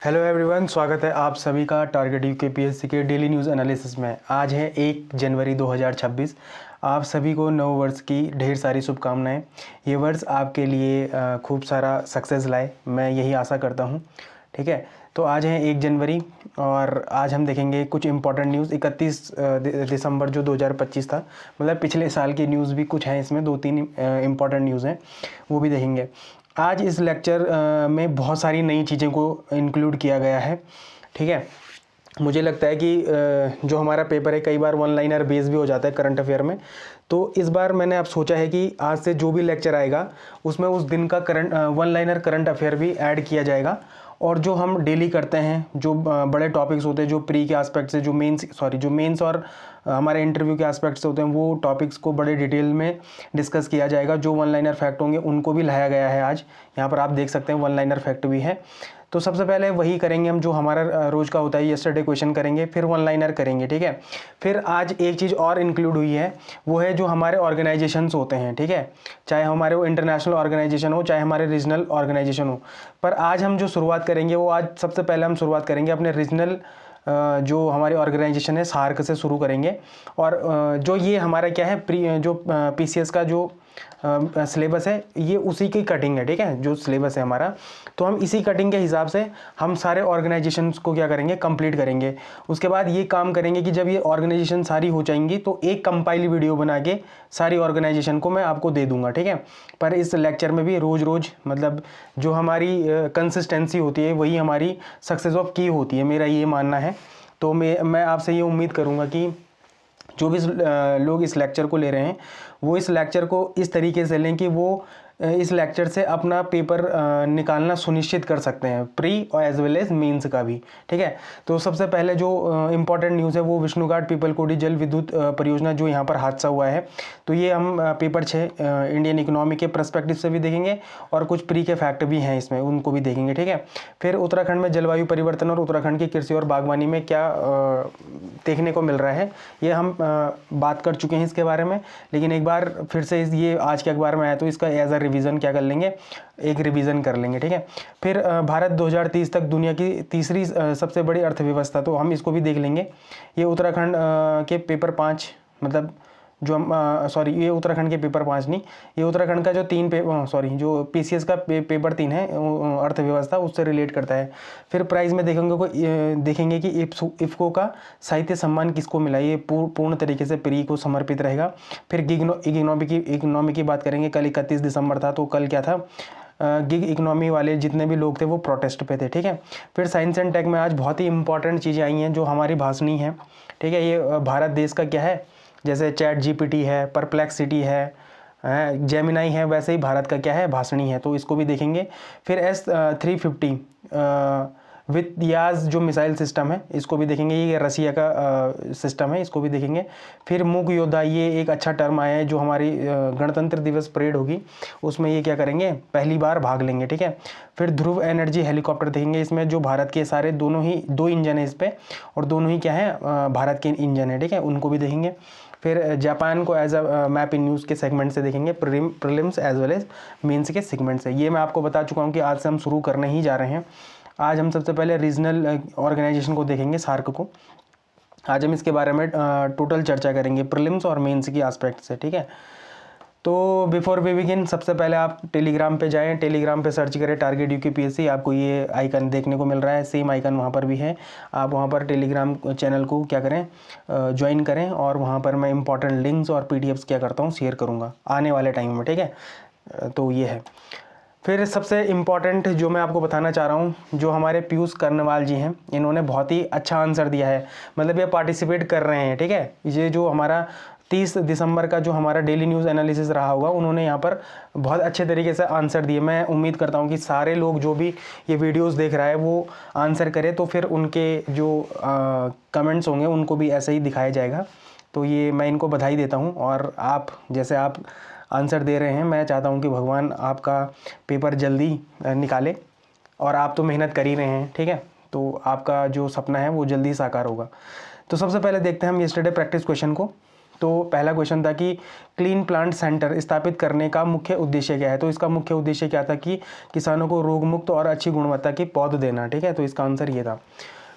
Hello everyone, स्वागत है आप सभी का टारगेट यूकेपीएससी के डेली न्यूज़ एनालिसिस में। आज है 1 जनवरी 2026। आप सभी को नव वर्ष की ढेर सारी शुभकामनाएं। ये वर्ष आपके लिए खूब सारा सक्सेस लाए, मैं यही आशा करता हूं। ठीक है, तो आज है 1 जनवरी और आज हम देखेंगे कुछ इंपॉर्टेंट न्यूज़। 31 दिसंबर जो 2025 था, मतलब पिछले साल की न्यूज़ भी कुछ हैं इसमें, 2-3 इंपॉर्टेंट न्यूज़ हैं, वो भी देखेंगे। आज इस लेक्चर में बहुत सारी नई चीज़ें को इंक्लूड किया गया है। ठीक है, मुझे लगता है कि जो हमारा पेपर है कई बार वन लाइनर बेस भी हो जाता है करंट अफेयर में, तो इस बार मैंने अब सोचा है कि आज से जो भी लेक्चर आएगा उसमें उस दिन का वन लाइनर करंट अफेयर भी ऐड किया जाएगा। और जो हम डेली करते हैं, जो बड़े टॉपिक्स होते हैं, जो प्री के एस्पेक्ट से, जो मेंस और हमारे इंटरव्यू के एस्पेक्ट्स होते हैं, वो टॉपिक्स को बड़े डिटेल में डिस्कस किया जाएगा। जो वन लाइनर फैक्ट होंगे उनको भी लाया गया है आज। यहाँ पर आप देख सकते हैं वन लाइनर फैक्ट भी है। तो सबसे पहले वही करेंगे हम जो हमारा रोज़ का होता है, यस्टरडे क्वेश्चन करेंगे, फिर वन लाइनर करेंगे। ठीक है, फिर आज एक चीज़ और इंक्लूड हुई है, वो है जो हमारे ऑर्गेनाइजेशंस होते हैं। ठीक है, चाहे हमारे वो इंटरनेशनल ऑर्गेनाइजेशन हो, चाहे हमारे रीजनल ऑर्गेनाइजेशन हो, पर आज हम जो शुरुआत करेंगे वो आज सबसे पहले हम शुरुआत करेंगे अपने रीजनल जो हमारी ऑर्गेनाइजेशन है सार्क से शुरू करेंगे। और जो ये हमारा क्या है, जो पीसीएस का जो सिलेबस है, ये उसी की कटिंग है। ठीक है, जो सिलेबस है हमारा, तो हम इसी कटिंग के हिसाब से हम सारे ऑर्गेनाइजेशंस को क्या करेंगे, कंप्लीट करेंगे। उसके बाद ये काम करेंगे कि जब ये ऑर्गेनाइजेशन सारी हो जाएंगी तो एक कंपाइल वीडियो बना के सारी ऑर्गेनाइजेशन को मैं आपको दे दूंगा। ठीक है, पर इस लेक्चर में भी रोज़ रोज़ मतलब जो हमारी कंसिस्टेंसी होती है वही हमारी सक्सेस ऑफ की होती है, मेरा ये मानना है। तो मैं आपसे ये उम्मीद करूँगा कि जो भी लोग इस लेक्चर को ले रहे हैं वो इस लेक्चर को इस तरीके से लें कि वो इस लेक्चर से अपना पेपर निकालना सुनिश्चित कर सकते हैं, प्री और एज वेल एज मेंस का भी। ठीक है, तो सबसे पहले जो इम्पोर्टेंट न्यूज़ है वो विष्णुघाट पीपलकोटी जल विद्युत परियोजना जो यहाँ पर हादसा हुआ है, तो ये हम पेपर 6 इंडियन इकोनॉमी के पर्सपेक्टिव से भी देखेंगे और कुछ प्री के फैक्ट भी हैं इसमें, उनको भी देखेंगे। ठीक है, फिर उत्तराखंड में जलवायु परिवर्तन और उत्तराखंड की कृषि और बागवानी में क्या देखने को मिल रहा है, ये हम बात कर चुके हैं इसके बारे में, लेकिन एक बार फिर से ये आज के अखबार में आया तो इसका एज अ रिवीजन क्या कर लेंगे, एक रिवीजन कर लेंगे। ठीक है, फिर भारत 2030 तक दुनिया की तीसरी सबसे बड़ी अर्थव्यवस्था, तो हम इसको भी देख लेंगे। ये उत्तराखंड के पेपर 5, मतलब जो हम ये उत्तराखंड के पेपर 5 नहीं, ये उत्तराखंड का जो जो पीसीएस का पेपर 3 है, अर्थव्यवस्था, उससे रिलेट करता है। फिर प्राइज में देखेंगे कि इफ्को का साहित्य सम्मान किसको मिला, ये पूर्ण तरीके से प्री को समर्पित रहेगा। फिर इकोनॉमी की बात करेंगे। कल 31 दिसंबर था, तो कल क्या था, गिग इकोनॉमी वाले जितने भी लोग थे वो प्रोटेस्ट पे थे। ठीक है, फिर साइंस एंड टेक में आज बहुत ही इंपॉर्टेंट चीज़ें आई हैं जो हमारी भाषणी है। ठीक है, ये भारत देश का क्या है, जैसे चैट जीपीटी है, परप्लेक्सिटी है, जेमिनाई है, वैसे ही भारत का क्या है, भाषणी है, तो इसको भी देखेंगे। फिर S-350 विथ याज जो मिसाइल सिस्टम है, इसको भी देखेंगे, ये रसिया का सिस्टम है, इसको भी देखेंगे। फिर मूक योद्धा, ये एक अच्छा टर्म आया है, जो हमारी गणतंत्र दिवस परेड होगी उसमें ये क्या करेंगे, पहली बार भाग लेंगे। ठीक है, फिर ध्रुव एनर्जी हेलीकॉप्टर देखेंगे, इसमें जो भारत के सारे दोनों ही 2 इंजन है इस पर, और दोनों ही क्या है, भारत के इंजन है। ठीक है, उनको भी देखेंगे। फिर जापान को as a map in news के सेगमेंट से देखेंगे, prelims as well as mains के सेगमेंट से। ये मैं आपको बता चुका हूँ कि आज से हम शुरू करने ही जा रहे हैं। आज हम सबसे पहले रीजनल ऑर्गेनाइजेशन को देखेंगे, सार्क को। आज हम इसके बारे में टोटल चर्चा करेंगे प्रीलिम्स और मेंस की एस्पेक्ट से। ठीक है, तो बिफोर वी बिगिन, सबसे पहले आप टेलीग्राम पे जाएं, टेलीग्राम पे सर्च करें टारगेट यूकेपीएससी, आपको ये आइकन देखने को मिल रहा है, सेम आइकन वहाँ पर भी है। आप वहाँ पर टेलीग्राम चैनल को क्या करें, ज्वाइन करें, और वहाँ पर मैं इंपॉर्टेंट लिंक्स और पीडीएफ्स क्या करता हूँ, शेयर करूँगा आने वाले टाइम में। ठीक है, तो ये है। फिर सबसे इम्पॉर्टेंट जो मैं आपको बताना चाह रहा हूँ, जो हमारे पीयूष कर्नवाल जी हैं, इन्होंने बहुत ही अच्छा आंसर दिया है, मतलब ये पार्टिसिपेट कर रहे हैं। ठीक है, ये जो हमारा 30 दिसंबर का जो हमारा डेली न्यूज़ एनालिसिस रहा होगा, उन्होंने यहाँ पर बहुत अच्छे तरीके से आंसर दिए। मैं उम्मीद करता हूँ कि सारे लोग जो भी ये वीडियोस देख रहा है वो आंसर करे, तो फिर उनके जो कमेंट्स होंगे उनको भी ऐसे ही दिखाया जाएगा। तो ये मैं इनको बधाई देता हूँ, और आप जैसे आप आंसर दे रहे हैं, मैं चाहता हूँ कि भगवान आपका पेपर जल्दी निकाले, और आप तो मेहनत कर ही रहे हैं। ठीक है, तो आपका जो सपना है वो जल्दी साकार होगा। तो सबसे पहले देखते हैं हम यस्टरडे प्रैक्टिस क्वेश्चन को। तो पहला क्वेश्चन था कि क्लीन प्लांट सेंटर स्थापित करने का मुख्य उद्देश्य क्या है। तो इसका मुख्य उद्देश्य क्या था कि किसानों को रोग मुक्त और अच्छी गुणवत्ता की पौध देना, ठीक है। तो इसका आंसर ये था।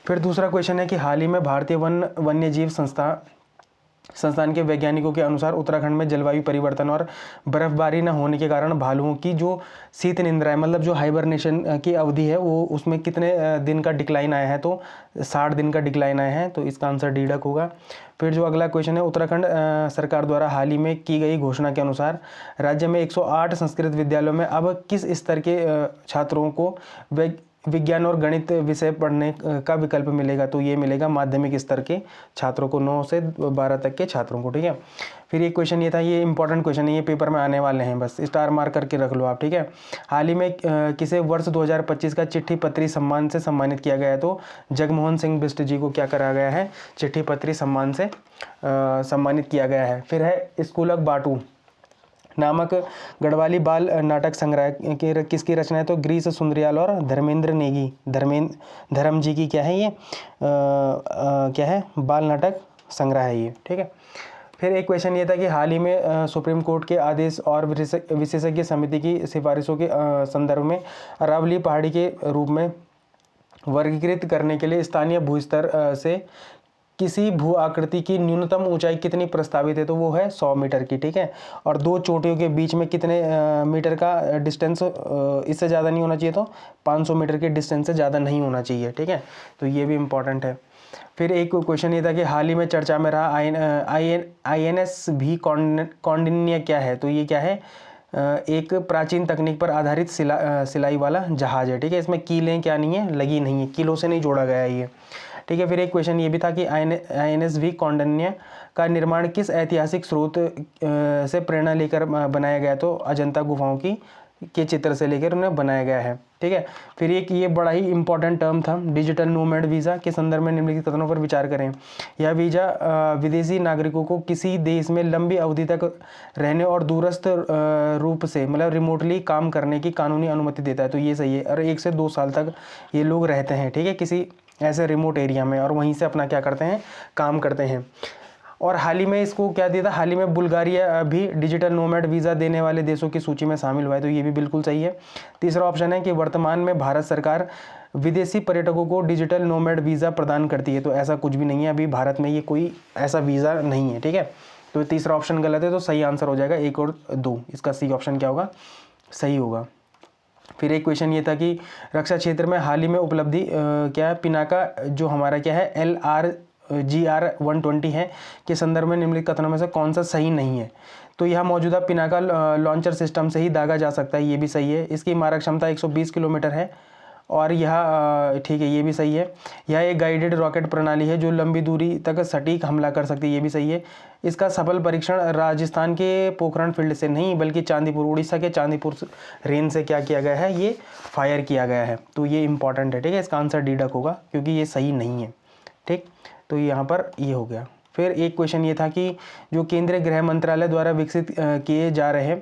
फिर दूसरा क्वेश्चन है कि हाल ही में भारतीय वन्य जीव संस्थान के वैज्ञानिकों के अनुसार उत्तराखंड में जलवायु परिवर्तन और बर्फबारी न होने के कारण भालुओं की जो शीत निद्रा है, मतलब जो हाइबरनेशन की अवधि है, वो उसमें कितने दिन का डिक्लाइन आया है। तो 60 दिन का डिक्लाइन आया है। तो इसका आंसर डी डक होगा। फिर जो अगला क्वेश्चन है, उत्तराखंड सरकार द्वारा हाल ही में की गई घोषणा के अनुसार राज्य में 108 संस्कृत विद्यालयों में अब किस स्तर के छात्रों को विज्ञान और गणित विषय पढ़ने का विकल्प मिलेगा। तो ये मिलेगा माध्यमिक स्तर के छात्रों को, 9 से 12 तक के छात्रों को, ठीक है। फिर एक क्वेश्चन ये था, ये इंपॉर्टेंट क्वेश्चन है, ये पेपर में आने वाले हैं, बस स्टार मार्क करके रख लो आप, ठीक है। हाल ही में किसे वर्ष 2025 का चिट्ठी पत्री सम्मान से सम्मानित किया गया है। तो जगमोहन सिंह बिष्ट जी को क्या करा गया है, चिट्ठी पत्री सम्मान से सम्मानित किया गया है। फिर है स्कूलक बाटू नामक गढ़वाली बाल नाटक संग्रह की किसकी रचना है। तो गिरीश सुंदरियाल और धर्मेंद्र नेगी, धर्म जी की क्या है ये क्या है, बाल नाटक संग्रह है ये, ठीक है। फिर एक क्वेश्चन ये था कि हाल ही में सुप्रीम कोर्ट के आदेश और विशेषज्ञ समिति की सिफारिशों के संदर्भ में अरावली पहाड़ी के रूप में वर्गीकृत करने के लिए स्थानीय भूस्तर से किसी भू आकृति की न्यूनतम ऊंचाई कितनी प्रस्तावित है। तो वो है 100 मीटर की, ठीक है। और दो चोटियों के बीच में कितने मीटर का डिस्टेंस, इससे ज़्यादा नहीं होना चाहिए। तो 500 मीटर के डिस्टेंस से ज़्यादा नहीं होना चाहिए, ठीक है। तो ये भी इंपॉर्टेंट है। फिर एक क्वेश्चन ये था कि हाल ही में चर्चा में रहा INS भी कौंडिन्य क्या है। तो ये क्या है, एक प्राचीन तकनीक पर आधारित सिलाई वाला जहाज है, ठीक है। इसमें कीलें क्या नहीं है, लगी नहीं है, कीलों से नहीं जोड़ा गया है ये, ठीक है। फिर एक क्वेश्चन ये भी था कि INSV कौंडिन्य का निर्माण किस ऐतिहासिक स्रोत से प्रेरणा लेकर बनाया गया। तो अजंता गुफाओं के चित्र से लेकर उन्हें बनाया गया है, ठीक है। फिर एक ये बड़ा ही इंपॉर्टेंट टर्म था, डिजिटल नोमैड वीज़ा के संदर्भ में निम्नलिखित कथनों पर विचार करें। यह वीज़ा विदेशी नागरिकों को किसी देश में लंबी अवधि तक रहने और दूरस्थ रूप से, मतलब रिमोटली काम करने की कानूनी अनुमति देता है। तो ये सही है। और 1 से 2 साल तक ये लोग रहते हैं, ठीक है, किसी ऐसे रिमोट एरिया में, और वहीं से अपना क्या करते हैं, काम करते हैं। और हाल ही में इसको क्या दिया था, हाल ही में बुल्गारिया भी डिजिटल नोमैड वीज़ा देने वाले देशों की सूची में शामिल हुआ है। तो ये भी बिल्कुल सही है। तीसरा ऑप्शन है कि वर्तमान में भारत सरकार विदेशी पर्यटकों को डिजिटल नोमैड वीज़ा प्रदान करती है। तो ऐसा कुछ भी नहीं है, अभी भारत में ये कोई ऐसा वीज़ा नहीं है, ठीक है। तो तीसरा ऑप्शन गलत है। तो सही आंसर हो जाएगा 1 और 2, इसका सी ऑप्शन क्या होगा, सही होगा। फिर एक क्वेश्चन ये था कि रक्षा क्षेत्र में हाल ही में उपलब्धि क्या है, पिनाका जो हमारा क्या है LRGR 120 है के संदर्भ में निम्नलिखित कथनों में से कौन सा सही नहीं है। तो यह मौजूदा पिनाका लॉन्चर सिस्टम से ही दागा जा सकता है, ये भी सही है। इसकी मारक क्षमता 120 किलोमीटर है और यह ठीक है, ये भी सही है। यह एक गाइडेड रॉकेट प्रणाली है जो लंबी दूरी तक सटीक हमला कर सकती है, ये भी सही है। इसका सफल परीक्षण राजस्थान के पोखरण फील्ड से नहीं बल्कि चांदीपुर, उड़ीसा के चांदीपुर रेंज से क्या किया गया है, ये फायर किया गया है। तो ये इंपॉर्टेंट है, ठीक है। इसका आंसर डी डक होगा क्योंकि ये सही नहीं है, ठीक। तो यहाँ पर ये हो गया। फिर एक क्वेश्चन ये था कि जो केंद्रीय गृह मंत्रालय द्वारा विकसित किए जा रहे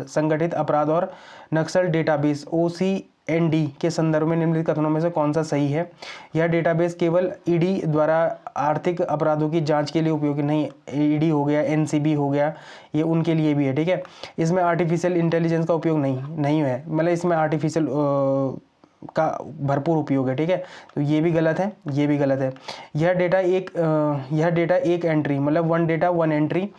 संगठित अपराध और नक्सल डेटाबेस OCND के संदर्भ में निम्नलिखित कथनों में से कौन सा सही है। यह डेटाबेस केवल ईडी द्वारा आर्थिक अपराधों की जांच के लिए उपयोगी नहीं, ईडी हो गया, NCB हो गया, ये उनके लिए भी है, ठीक है। इसमें आर्टिफिशियल इंटेलिजेंस का उपयोग नहीं है, मतलब इसमें आर्टिफिशियल का भरपूर उपयोग है, ठीक है। तो ये भी गलत है, ये भी गलत है। यह डेटा एक एंट्री, मतलब 1 डेटा 1 एंट्री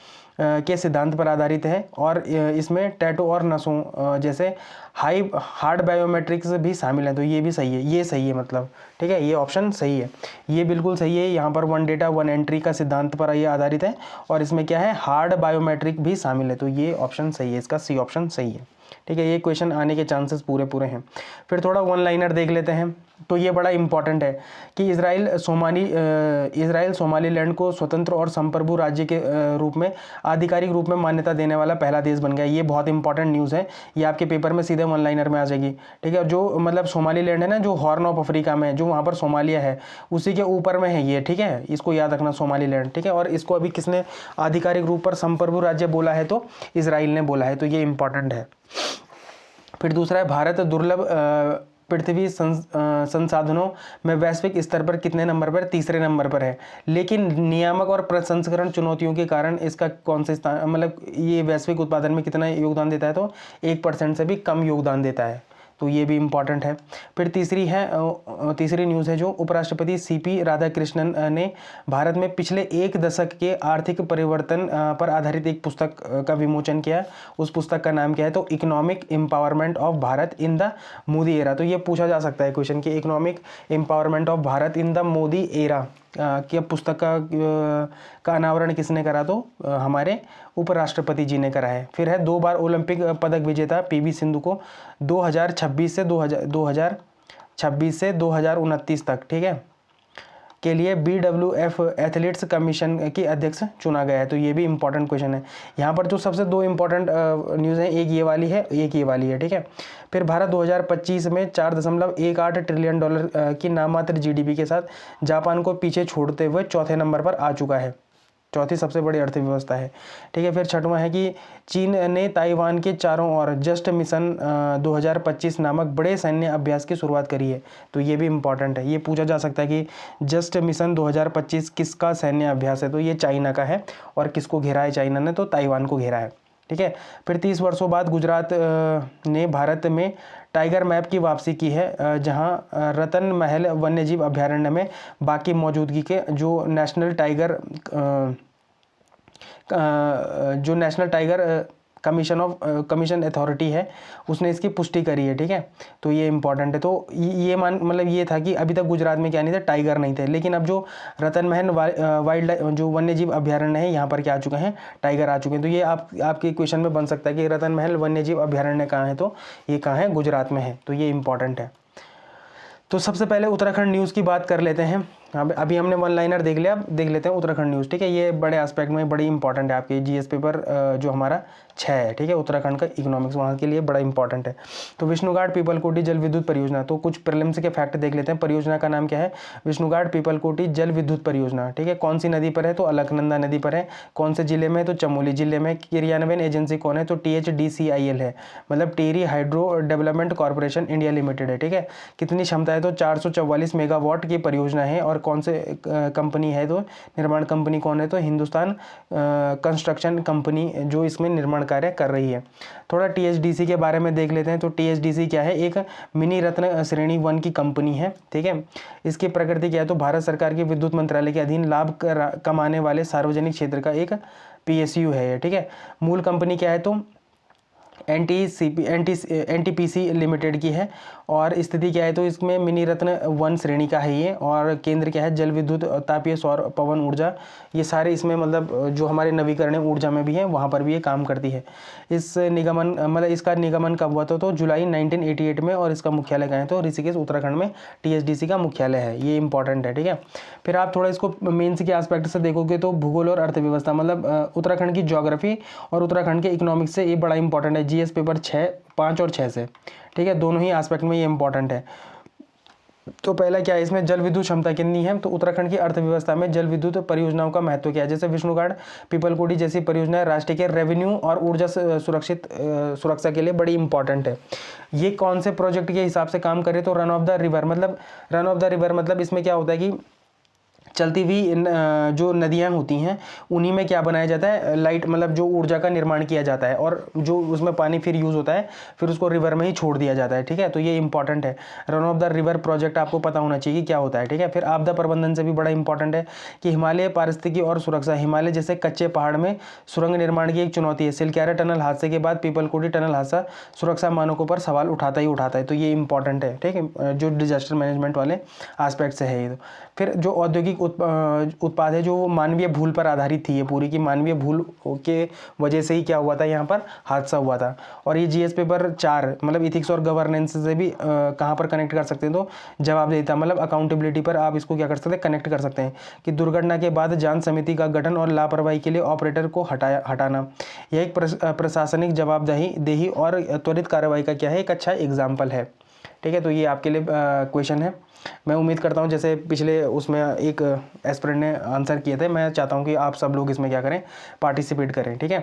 के सिद्धांत पर आधारित है और इसमें टैटू और नसों जैसे हार्ड बायोमेट्रिक्स भी शामिल हैं। तो ये भी सही है, ये सही है, मतलब ठीक है, ये ऑप्शन सही है, ये बिल्कुल सही है। यहाँ पर 1 डेटा 1 एंट्री का सिद्धांत पर ये आधारित है और इसमें क्या है, हार्ड बायोमेट्रिक भी शामिल है। तो ये ऑप्शन सही है, इसका सी ऑप्शन सही है, ठीक है। ये क्वेश्चन आने के चांसेस पूरे हैं। फिर थोड़ा वन लाइनर देख लेते हैं। तो ये बड़ा इंपॉर्टेंट है कि इजराइल सोमालीलैंड को स्वतंत्र और संप्रभु राज्य के रूप में आधिकारिक रूप में मान्यता देने वाला पहला देश बन गया। ये बहुत इंपॉर्टेंट न्यूज़ है, ये आपके पेपर में सीधे वन लाइनर में आ जाएगी, ठीक है। जो मतलब सोमालीलैंड है ना, जो हॉर्न ऑफ अफ्रीका में, जो वहाँ पर सोमालिया है उसी के ऊपर में है ये, ठीक है। इसको याद रखना, सोमालीलैंड, ठीक है। और इसको अभी किसने आधिकारिक रूप पर संप्रभु राज्य बोला है, तो इजराइल ने बोला है। तो ये इंपॉर्टेंट है। फिर दूसरा है भारत दुर्लभ पृथ्वी संसाधनों में वैश्विक स्तर पर कितने नंबर पर? तीसरे नंबर पर है। लेकिन नियामक और प्रसंस्करण चुनौतियों के कारण इसका कौन से स्थान, मतलब ये वैश्विक उत्पादन में कितना योगदान देता है? तो 1% से भी कम योगदान देता है, तो ये भी इम्पॉर्टेंट है। फिर तीसरी न्यूज़ है जो उपराष्ट्रपति सीपी राधाकृष्णन ने भारत में पिछले एक दशक के आर्थिक परिवर्तन पर आधारित एक पुस्तक का विमोचन किया। उस पुस्तक का नाम क्या है? तो economic empowerment of Bharat in the Modi era. तो ये पूछा जा सकता है क्वेश्चन कि economic empowerment of Bharat in the Modi era की पुस्तक का अनावरण किसने करा? तो हमारे उपराष्ट्रपति जी ने करा है। फिर है 2 बार ओलंपिक पदक विजेता पीवी सिंधु को 2026 से 2029 तक, ठीक है, के लिए BWF एथलीट्स कमीशन की अध्यक्ष चुना गया है। तो ये भी इंपॉर्टेंट क्वेश्चन है। यहाँ पर जो सबसे 2 इंपॉर्टेंट न्यूज़ हैं, एक ये वाली है, एक ये वाली है, ठीक है। फिर भारत 2025 में $4.18 ट्रिलियन की नाममात्र GDP के साथ जापान को पीछे छोड़ते हुए चौथे नंबर पर आ चुका है। चौथी सबसे बड़ी अर्थव्यवस्था है, ठीक है। फिर छठवां है कि चीन ने ताइवान के चारों ओर जस्ट मिशन 2025 नामक बड़े सैन्य अभ्यास की शुरुआत करी है। तो ये भी इम्पॉर्टेंट है। ये पूछा जा सकता है कि जस्ट मिशन 2025 किसका सैन्य अभ्यास है? तो ये चाइना का है। और किसको घेरा है चाइना ने? तो ताइवान को घेरा है, ठीक है। फिर 30 वर्षों बाद गुजरात ने भारत में टाइगर मैप की वापसी की है, जहां रतन महल वन्यजीव अभयारण्य में बाकी मौजूदगी के जो नेशनल टाइगर कमीशन अथॉरिटी है उसने इसकी पुष्टि करी है, ठीक है। तो ये इंपॉर्टेंट है। तो ये मतलब ये था कि अभी तक गुजरात में क्या नहीं था? टाइगर नहीं थे। लेकिन अब जो रतन महल वाइल्ड जो वन्यजीव अभयारण्य है, यहाँ पर क्या आ चुके हैं? टाइगर आ चुके हैं। तो ये आपके क्वेश्चन में बन सकता है कि रतन महल वन्यजीव अभयारण्य कहाँ है? तो ये कहाँ है? गुजरात में है। तो ये इंपॉर्टेंट है। तो सबसे पहले उत्तराखंड न्यूज़ की बात कर लेते हैं। अभी हमने वन लाइनर देख लिया, अब देख लेते हैं उत्तराखंड न्यूज़, ठीक है। ये बड़े एस्पेक्ट में बड़ी इंपॉर्टेंट है आपके GS पेपर जो हमारा 6 है, ठीक है। उत्तराखंड का इकोनॉमिक्स वहाँ के लिए बड़ा इंपॉर्टेंट है। तो विष्णुघाट पीपलकोटी जल विद्युत परियोजना, तो कुछ प्रीलिम्स के फैक्ट देख लेते हैं। परियोजना का नाम क्या है? विष्णुघाट पीपलकोटी जल विद्युत परियोजना, ठीक है। कौन सी नदी पर है? तो अलकनंदा नदी पर है। कौन से जिले में? तो चमोली जिले में। क्रियान्वयन एजेंसी कौन है? तो THDCIL है, मतलब Tehri hydro development corporation India limited है, ठीक है। कितनी क्षमता है? तो 444 मेगावाट की परियोजना है। और कौन से कंपनी है? तो निर्माण कंपनी कौन है? तो हिंदुस्तान कंस्ट्रक्शन कंपनी जो इसमें निर्माण कार्य कर रही है। थोड़ा THDC के बारे में देख लेते हैं। तो THDC क्या है? एक मिनी रत्न श्रेणी 1 की कंपनी है, ठीक है। इसकी प्रकृति क्या है? तो भारत सरकार के विद्युत मंत्रालय के अधीन लाभ कमाने वाले सार्वजनिक क्षेत्र का एक PSU है, ठीक है। मूल कंपनी क्या है? तो NTPC लिमिटेड की है। और स्थिति क्या है? तो इसमें मिनी रत्न 1 श्रेणी का है ये। और केंद्र क्या है? जल विद्युत, तापीय, सौर, पवन ऊर्जा, ये सारे इसमें मतलब जो हमारे नवीकरणीय ऊर्जा में भी है वहाँ पर भी ये काम करती है। इसका निगमन कब हुआ था? तो जुलाई 1988 में। और इसका मुख्यालय कहाँ है? तो ऋषिकेश उत्तराखंड में THDC का मुख्यालय है। ये इंपॉर्टेंट है, ठीक है। फिर आप थोड़ा इसको मेंस के एस्पेक्ट से देखोगे तो भूगोल और अर्थव्यवस्था, मतलब उत्तराखंड की ज्योग्राफी और उत्तराखंड के इकोनॉमिक्स से ये बड़ा इंपॉर्टेंट है। GS पेपर 5 और 6 से, ठीक है। दोनों ही एस्पेक्ट में ये इंपॉर्टेंट है। तो पहला क्या है इसमें? जल विद्युत क्षमता कितनी है? तो उत्तराखंड की अर्थव्यवस्था में जल विद्युत परियोजनाओं का महत्व क्या है? जैसे विष्णुघाट पीपलकोटी जैसी परियोजनाएं राष्ट्र के रेवेन्यू और ऊर्जा सुरक्षा के लिए बड़ी इंपॉर्टेंट है। ये कौन से प्रोजेक्ट के हिसाब से काम करे? तो रन ऑफ द रिवर मतलब इसमें क्या होता है कि चलती हुई जो नदियाँ होती हैं उन्हीं में क्या बनाया जाता है? लाइट, मतलब जो ऊर्जा का निर्माण किया जाता है। और जो उसमें पानी फिर यूज़ होता है फिर उसको रिवर में ही छोड़ दिया जाता है, ठीक है। तो ये इंपॉर्टेंट है। Run of the river project आपको पता होना चाहिए कि क्या होता है, ठीक है। फिर आपदा प्रबंधन से भी बड़ा इंपॉर्टेंट है कि हिमालय पारिस्थितिकी और सुरक्षा, हिमालय जैसे कच्चे पहाड़ में सुरंग निर्माण की एक चुनौती है। सिलक्यारा टनल हादसे के बाद पीपलकोटी टनल हादसा सुरक्षा मानकों पर सवाल उठाता है। तो ये इंपॉर्टेंट है, ठीक है, जो डिजास्टर मैनेजमेंट वाले आस्पेक्ट से है ये। फिर जो औद्योगिक उत्पाद है जो मानवीय भूल पर आधारित थी, ये पूरी की मानवीय भूल के वजह से ही क्या हुआ था? यहाँ पर हादसा हुआ था। और ये GS पेपर 4 मतलब इथिक्स और गवर्नेंस से भी कहाँ पर कनेक्ट कर सकते हैं? तो जवाबदेहिता, मतलब अकाउंटेबिलिटी पर आप इसको क्या कर सकते हैं? कनेक्ट कर सकते हैं कि दुर्घटना के बाद जांच समिति का गठन और लापरवाही के लिए ऑपरेटर को हटाना, यह एक प्रशासनिक जवाबदेही और त्वरित कार्रवाई का क्या है? एक अच्छा एग्जाम्पल है, ठीक है। तो ये आपके लिए क्वेश्चन है। मैं उम्मीद करता हूँ जैसे पिछले उसमें एक एस्पिरेंट ने आंसर किए थे, मैं चाहता हूँ कि आप सब लोग इसमें क्या करें? पार्टिसिपेट करें, ठीक है।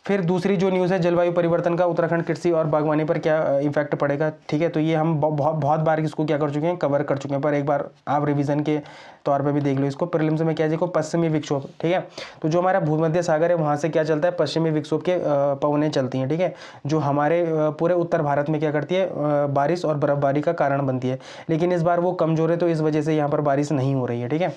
फिर दूसरी जो न्यूज़ है, जलवायु परिवर्तन का उत्तराखंड कृषि और बागवानी पर क्या इफेक्ट पड़ेगा, ठीक है। तो ये हम बहुत बार इसको क्या कर चुके हैं, कवर कर चुके हैं, पर एक बार आप रिवीजन के तौर पे भी देख लो इसको। प्रीलिम्स में क्या है, देखो पश्चिमी विक्षोभ, ठीक है। तो जो हमारा भूमध्य सागर है वहाँ से क्या चलता है, पश्चिमी विक्षोभ के पवनें चलती हैं, ठीक है, जो हमारे पूरे उत्तर भारत में क्या करती है, बारिश और बर्फबारी का कारण बनती है। लेकिन इस बार वो कमजोर है, तो इस वजह से यहाँ पर बारिश नहीं हो रही है, ठीक है।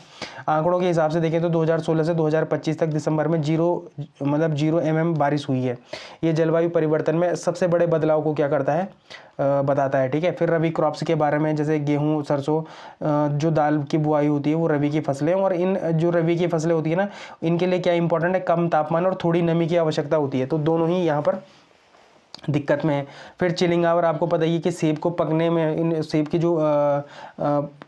आंकड़ों के हिसाब से देखें तो 2016 से 2025 तक दिसंबर में 0 mm बारिश हुई है। ये जलवायु परिवर्तन में सबसे बड़े बदलाव को क्या करता है, बताता है, ठीक है। फिर रबी क्रॉप्स के बारे में, जैसे गेहूं, सरसों, जो दाल की बुआई होती है वो रबी की फसलें, और इन जो रबी की फसलें होती है ना, इनके लिए क्या इंपॉर्टेंट है, कम तापमान और थोड़ी नमी की आवश्यकता होती है। तो दोनों ही यहाँ पर दिक्कत में है। फिर चिलिंग आवर, आपको पता ही है कि सेब को पकने में, इन सेब की जो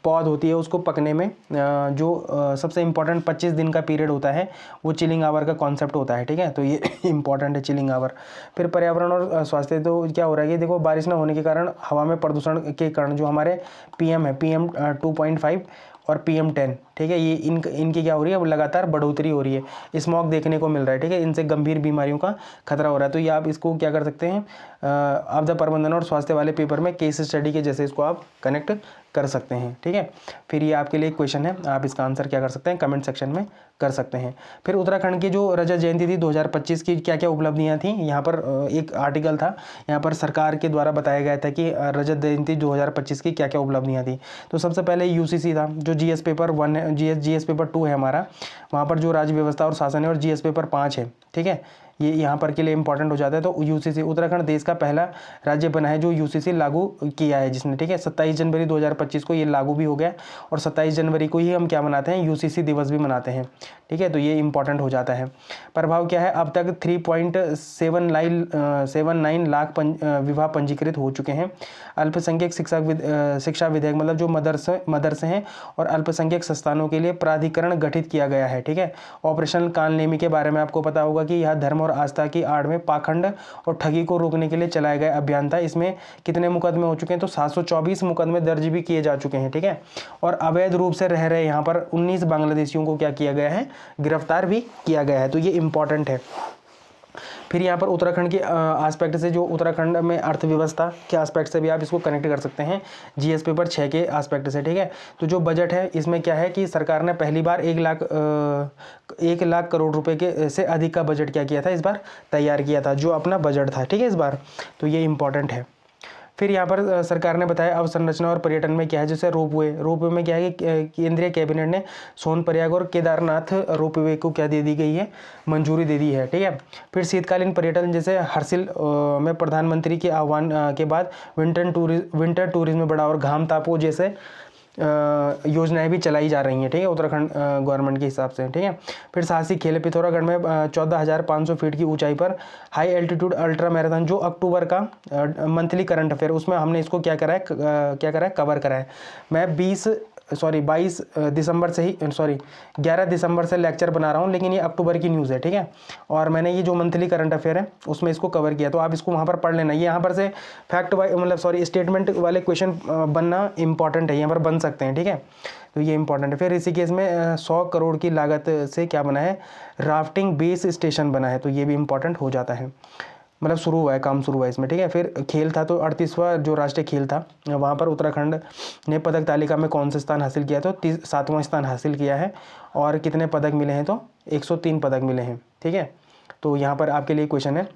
पौध होती है उसको पकने में जो सबसे इम्पोर्टेंट 25 दिन का पीरियड होता है, वो चिलिंग आवर का कॉन्सेप्ट होता है, ठीक है। तो ये इंपॉर्टेंट है चिलिंग आवर। फिर पर्यावरण और स्वास्थ्य, तो क्या हो रहा है कि देखो बारिश न होने के कारण हवा में प्रदूषण के कारण जो हमारे PM है, PM 2.5 और PM10, ठीक है, ये इनकी क्या हो रही है, अब लगातार बढ़ोतरी हो रही है, स्मॉग देखने को मिल रहा है, ठीक है। इनसे गंभीर बीमारियों का खतरा हो रहा है। तो ये आप इसको क्या कर सकते हैं, आपदा प्रबंधन और स्वास्थ्य वाले पेपर में केस स्टडी के जैसे इसको आप कनेक्ट कर सकते हैं, ठीक है। फिर ये आपके लिए एक क्वेश्चन है, आप इसका आंसर क्या कर सकते हैं, कमेंट सेक्शन में कर सकते हैं। फिर उत्तराखंड की जो रजत जयंती थी 2025 की, क्या क्या उपलब्धियां थी, यहाँ पर एक आर्टिकल था, यहाँ पर सरकार के द्वारा बताया गया था कि रजत जयंती 2025 की क्या क्या उपलब्धियां थी। तो सबसे पहले UCC था, जो GS पेपर 1 है, GS पेपर 2 है हमारा, वहाँ पर जो राज्य व्यवस्था और शासन है, और GS पेपर 5 है, ठीक है, ये यहाँ पर के लिए इंपॉर्टेंट हो जाता है। तो UCC, उत्तराखंड देश का पहला राज्य बना है जो UCC लागू किया है जिसने, ठीक है। 27 जनवरी 2025 को ये लागू भी हो गया, और 27 जनवरी को ही हम क्या मनाते हैं, UCC दिवस भी मनाते हैं, ठीक है। तो ये इंपॉर्टेंट हो जाता है। प्रभाव क्या है, अब तक 3.79 लाख विवाह पंजीकृत हो चुके हैं। अल्पसंख्यक शिक्षा विधेयक, मतलब जो मदरसे हैं और अल्पसंख्यक संस्थानों के लिए प्राधिकरण गठित किया गया है, ठीक है। ऑपरेशन कालनेमी के बारे में आपको पता होगा कि यह धर्म और आस्था की आड़ में पाखंड और ठगी को रोकने के लिए चलाया गया अभियान था। इसमें कितने मुकदमे हो चुके हैं, तो 724 मुकदमे दर्ज भी किए जा चुके हैं, ठीक है। और अवैध रूप से रह रहे यहाँ पर 19 बांग्लादेशियों को क्या किया गया है, गिरफ्तार भी किया गया है। तो ये इंपॉर्टेंट है। फिर यहाँ पर उत्तराखंड के एस्पेक्ट से, जो उत्तराखंड में अर्थव्यवस्था के एस्पेक्ट से भी आप इसको कनेक्ट कर सकते हैं GS पेपर 6 के एस्पेक्ट से, ठीक है। तो जो बजट है इसमें क्या है कि सरकार ने पहली बार 1 लाख करोड़ रुपए के से अधिक का बजट क्या किया था, इस बार तैयार किया था, जो अपना बजट था, ठीक है, इस बार। तो ये इंपॉर्टेंट है। फिर यहाँ पर सरकार ने बताया अवसंरचना और पर्यटन में क्या है, जैसे रोपवे में क्या है कि केंद्रीय कैबिनेट ने सोनप्रयाग और केदारनाथ रोपवे को क्या दे दी गई है, मंजूरी दे दी है, ठीक है। फिर शीतकालीन पर्यटन, जैसे हर्षिल में प्रधानमंत्री के आह्वान के बाद विंटर टूरिज्म में बढ़ा, और घाम तापो जैसे योजनाएं भी चलाई जा रही हैं, ठीक है, उत्तराखंड गवर्नमेंट के हिसाब से, ठीक है। फिर साहसिक खेल, पिथौरागढ़ में 14,500 फीट की ऊंचाई पर हाई एल्टीट्यूड अल्ट्रा मैराथन, जो अक्टूबर का मंथली करंट अफेयर, उसमें हमने इसको क्या करा है, कवर करा है। मैं 22 दिसंबर से ही 11 दिसंबर से लेक्चर बना रहा हूँ, लेकिन ये अक्टूबर की न्यूज़ है, ठीक है। और मैंने ये जो मंथली करंट अफेयर है उसमें इसको कवर किया, तो आप इसको वहाँ पर पढ़ लेना। ये यहाँ पर से स्टेटमेंट वाले क्वेश्चन बनना इंपॉर्टेंट है, यहाँ पर बन सकते हैं, ठीक है। तो ये इंपॉर्टेंट है। फिर ऋषिकेश में 100 करोड़ की लागत से क्या बना है, राफ्टिंग बेस स्टेशन बना है, तो ये भी इंपॉर्टेंट हो जाता है, मतलब काम शुरू हुआ है इसमें, ठीक है। फिर खेल था, तो 38वां जो राष्ट्रीय खेल था, वहाँ पर उत्तराखंड ने पदक तालिका में कौन सा स्थान हासिल किया, तो 7वां स्थान हासिल किया है। और कितने पदक मिले हैं, तो 103 पदक मिले हैं, ठीक है। तो यहाँ पर आपके लिए क्वेश्चन है,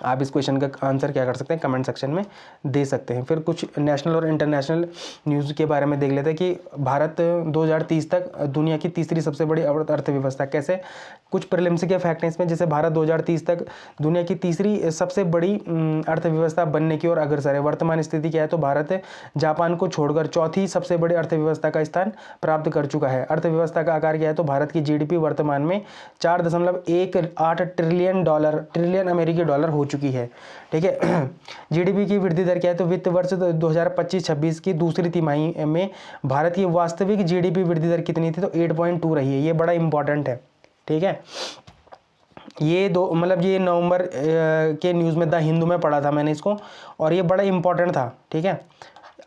आप इस क्वेश्चन का आंसर क्या कर सकते हैं, कमेंट सेक्शन में दे सकते हैं। फिर कुछ नेशनल और इंटरनेशनल न्यूज़ के बारे में देख लेते हैं कि भारत 2030 तक दुनिया की तीसरी सबसे बड़ी अर्थव्यवस्था, कैसे, कुछ प्रीलिम्स के फैक्ट हैं इसमें, जैसे भारत 2030 तक दुनिया की तीसरी सबसे बड़ी अर्थव्यवस्था बनने की ओर अग्रसर है। वर्तमान स्थिति क्या है, तो भारत जापान को छोड़कर चौथी सबसे बड़ी अर्थव्यवस्था का स्थान प्राप्त कर चुका है। अर्थव्यवस्था का आकार क्या है, तो भारत की GDP वर्तमान में 4.18 ट्रिलियन अमेरिकी डॉलर हो चुकी है, ठीक है। GDP की वृद्धि दर क्या है, तो वित्त वर्ष 2025-26 की दूसरी तिमाही में भारत की वास्तविक GDP वृद्धि दर कितनी थी, तो 8.2 रही है। ये बड़ा इंपॉर्टेंट है, ठीक है। ये ये नवंबर के न्यूज़ में द हिंदू में पढ़ा था मैंने इसको, और ये बड़ा इंपॉर्टेंट था, ठीक है।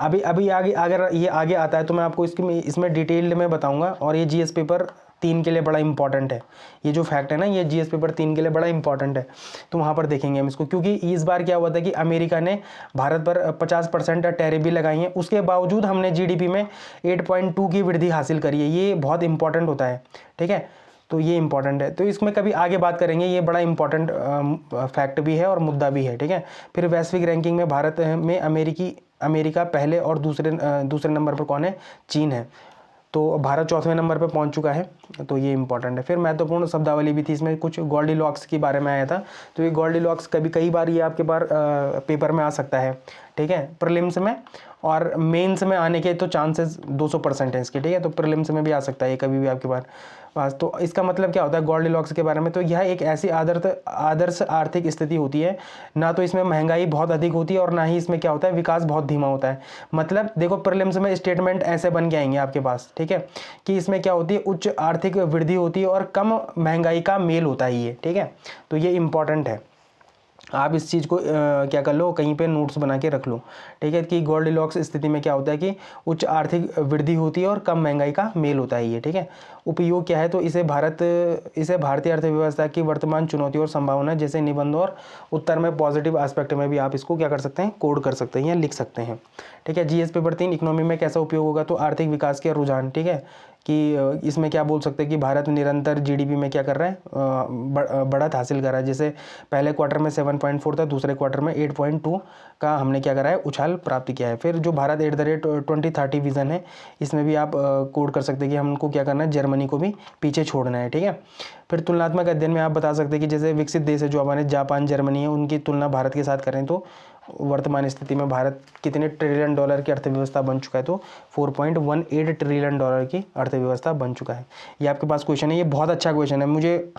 अभी आगे अगर ये आगे आता है तो मैं आपको इसमें डिटेल्ड में बताऊंगा। और ये GS पेपर 3 के लिए बड़ा इंपॉर्टेंट है। ये जो फैक्ट है ना, ये जीएस पेपर 3 के लिए बड़ा इंपॉर्टेंट है। तो वहाँ पर देखेंगे हम इसको, क्योंकि इस बार क्या हुआ था कि अमेरिका ने भारत पर 50% टैरिफ भी लगाई है, उसके बावजूद हमने जीडीपी में 8.2 की वृद्धि हासिल करी है। ये बहुत इंपॉर्टेंट होता है, ठीक है। तो ये इंपॉर्टेंट है, तो इसमें कभी आगे बात करेंगे, ये बड़ा इंपॉर्टेंट फैक्ट भी है और मुद्दा भी है, ठीक है। फिर वैश्विक रैंकिंग में भारत में अमेरिका पहले और दूसरे नंबर पर कौन है? चीन है। तो भारत 4वें नंबर पर पहुंच चुका है, तो ये इंपॉर्टेंट है। फिर महत्वपूर्ण शब्दावली भी थी, इसमें कुछ गोल्डीलॉक्स के बारे में आया था। तो ये गोल्डीलॉक्स कई बार ये आपके बार पेपर में आ सकता है, ठीक है, प्रीलिम्स में, और मेंस में आने के तो चांसेस 200% है इसके, ठीक है। तो प्रीलिम्स में भी आ सकता है ये कभी भी आपके पास। तो इसका मतलब क्या होता है गोल्डीलॉक्स के बारे में? तो यह एक ऐसी आदर्श आर्थिक स्थिति होती है, ना तो इसमें महंगाई बहुत अधिक होती है और ना ही इसमें क्या होता है, विकास बहुत धीमा होता है। मतलब देखो, प्रीलिम्स में स्टेटमेंट ऐसे बन के आएंगे आपके पास, ठीक है, कि इसमें क्या होती है, उच्च आर्थिक वृद्धि होती है और कम महंगाई का मेल होता है ये, ठीक है। तो ये इंपॉर्टेंट है, आप इस चीज़ को क्या कर लो, कहीं पे नोट्स बना के रख लो, ठीक है, कि गोल्डीलॉक्स स्थिति में क्या होता है कि उच्च आर्थिक वृद्धि होती है और कम महंगाई का मेल होता है ये, ठीक है। उपयोग क्या है? तो इसे भारतीय अर्थव्यवस्था की वर्तमान चुनौती और संभावना जैसे निबंध और उत्तर में पॉजिटिव एस्पेक्ट में भी आप इसको क्या कर सकते हैं, कोड कर सकते हैं या लिख सकते हैं, ठीक है। जीएस पेपर 3 इकोनॉमी में कैसा उपयोग होगा? तो आर्थिक विकास के रुझान, ठीक है, कि इसमें क्या बोल सकते हैं कि भारत निरंतर जीडीपी में क्या कर रहा है, बढ़त हासिल कर रहा है। जैसे पहले क्वार्टर में 7.4 था, दूसरे क्वार्टर में 8.2 का हमने क्या करा है, उछाल प्राप्त किया है। फिर जो भारत @2030 विजन है, इसमें भी आप कोड कर सकते हैं कि हमको क्या करना है, जर्मनी को भी पीछे छोड़ना है, ठीक है। फिर तुलनात्मक अध्ययन में आप बता सकते हैं कि जैसे विकसित देश है जो हमारे जापान, जर्मनी है, उनकी तुलना भारत के साथ करें तो वर्तमान स्थिति में भारत कितने ट्रिलियन डॉलर की अर्थव्यवस्था बन चुका है? तो 4.18 ट्रिलियन डॉलर की अर्थव्यवस्था बन चुका है। ये आपके पास क्वेश्चन है, ये बहुत अच्छा क्वेश्चन है, मुझे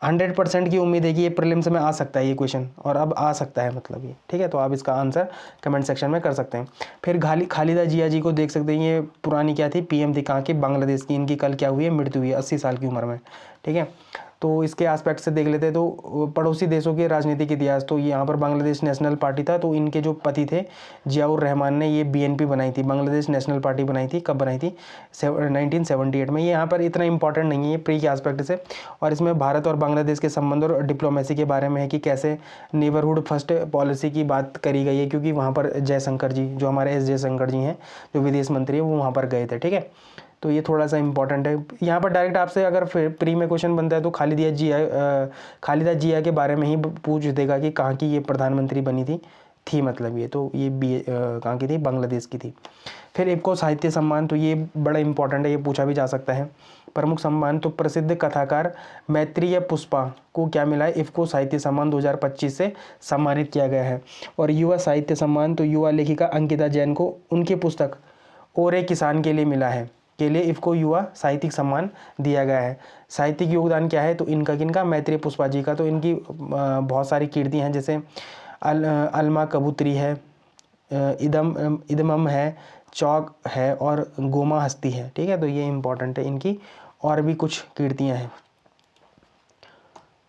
100% की उम्मीद है कि ये प्रीलिम्स में आ सकता है ये क्वेश्चन, और अब आ सकता है मतलब ये, ठीक है। तो आप इसका आंसर कमेंट सेक्शन में कर सकते हैं। फिर खालिदा जिया जी को देख सकते हैं, ये पुरानी क्या थी, पीएम थी, कहाँ की? बांग्लादेश की। इनकी कल क्या हुई है, मृत्यु हुई है 80 साल की उम्र में, ठीक है। तो इसके एस्पेक्ट से देख लेते हैं, तो पड़ोसी देशों के राजनीतिक इतिहास, तो यहाँ पर बांग्लादेश नेशनल पार्टी था, तो इनके जो पति थे जियाउर रहमान ने ये बीएनपी बनाई थी, बांग्लादेश नेशनल पार्टी बनाई थी। कब बनाई थी? 1978 में। ये यहाँ पर इतना इंपॉर्टेंट नहीं है ये प्री के एस्पेक्ट से, और इसमें भारत और बांग्लादेश के संबंध और डिप्लोमेसी के बारे में है कि कैसे नेबरहुड फर्स्ट पॉलिसी की बात करी गई है, क्योंकि वहाँ पर जयशंकर जी, जो हमारे जयशंकर जी हैं, जो विदेश मंत्री हैं, वो वहाँ पर गए थे, ठीक है। तो ये थोड़ा सा इंपॉर्टेंट है। यहाँ पर डायरेक्ट आपसे अगर प्री में क्वेश्चन बनता है तो खालिदा जिया के बारे में ही पूछ देगा कि कहाँ की ये प्रधानमंत्री बनी थी मतलब ये, तो ये कहाँ की थी? बांग्लादेश की थी। फिर इफ्को साहित्य सम्मान, तो ये बड़ा इंपॉर्टेंट है, ये पूछा भी जा सकता है। प्रमुख सम्मान, तो प्रसिद्ध कथाकार मैत्रेय पुष्पा को क्या मिला है? इफ्को साहित्य सम्मान 2025 से सम्मानित किया गया है। और युवा साहित्य सम्मान, तो युवा लेखिका अंकिता जैन को उनकी पुस्तक ओरे किसान के लिए मिला है, के लिए इफ्को युवा साहित्यिक सम्मान दिया गया है। साहित्यिक योगदान क्या है? तो इनका किनका? मैत्रेय पुष्पा जी का। तो इनकी बहुत सारी कीर्ति हैं, जैसे अलमा कबूतरी है, इदमम है, चौक है, और गोमा हस्ती है, ठीक है। तो ये इंपॉर्टेंट है, इनकी और भी कुछ कीर्तियाँ हैं,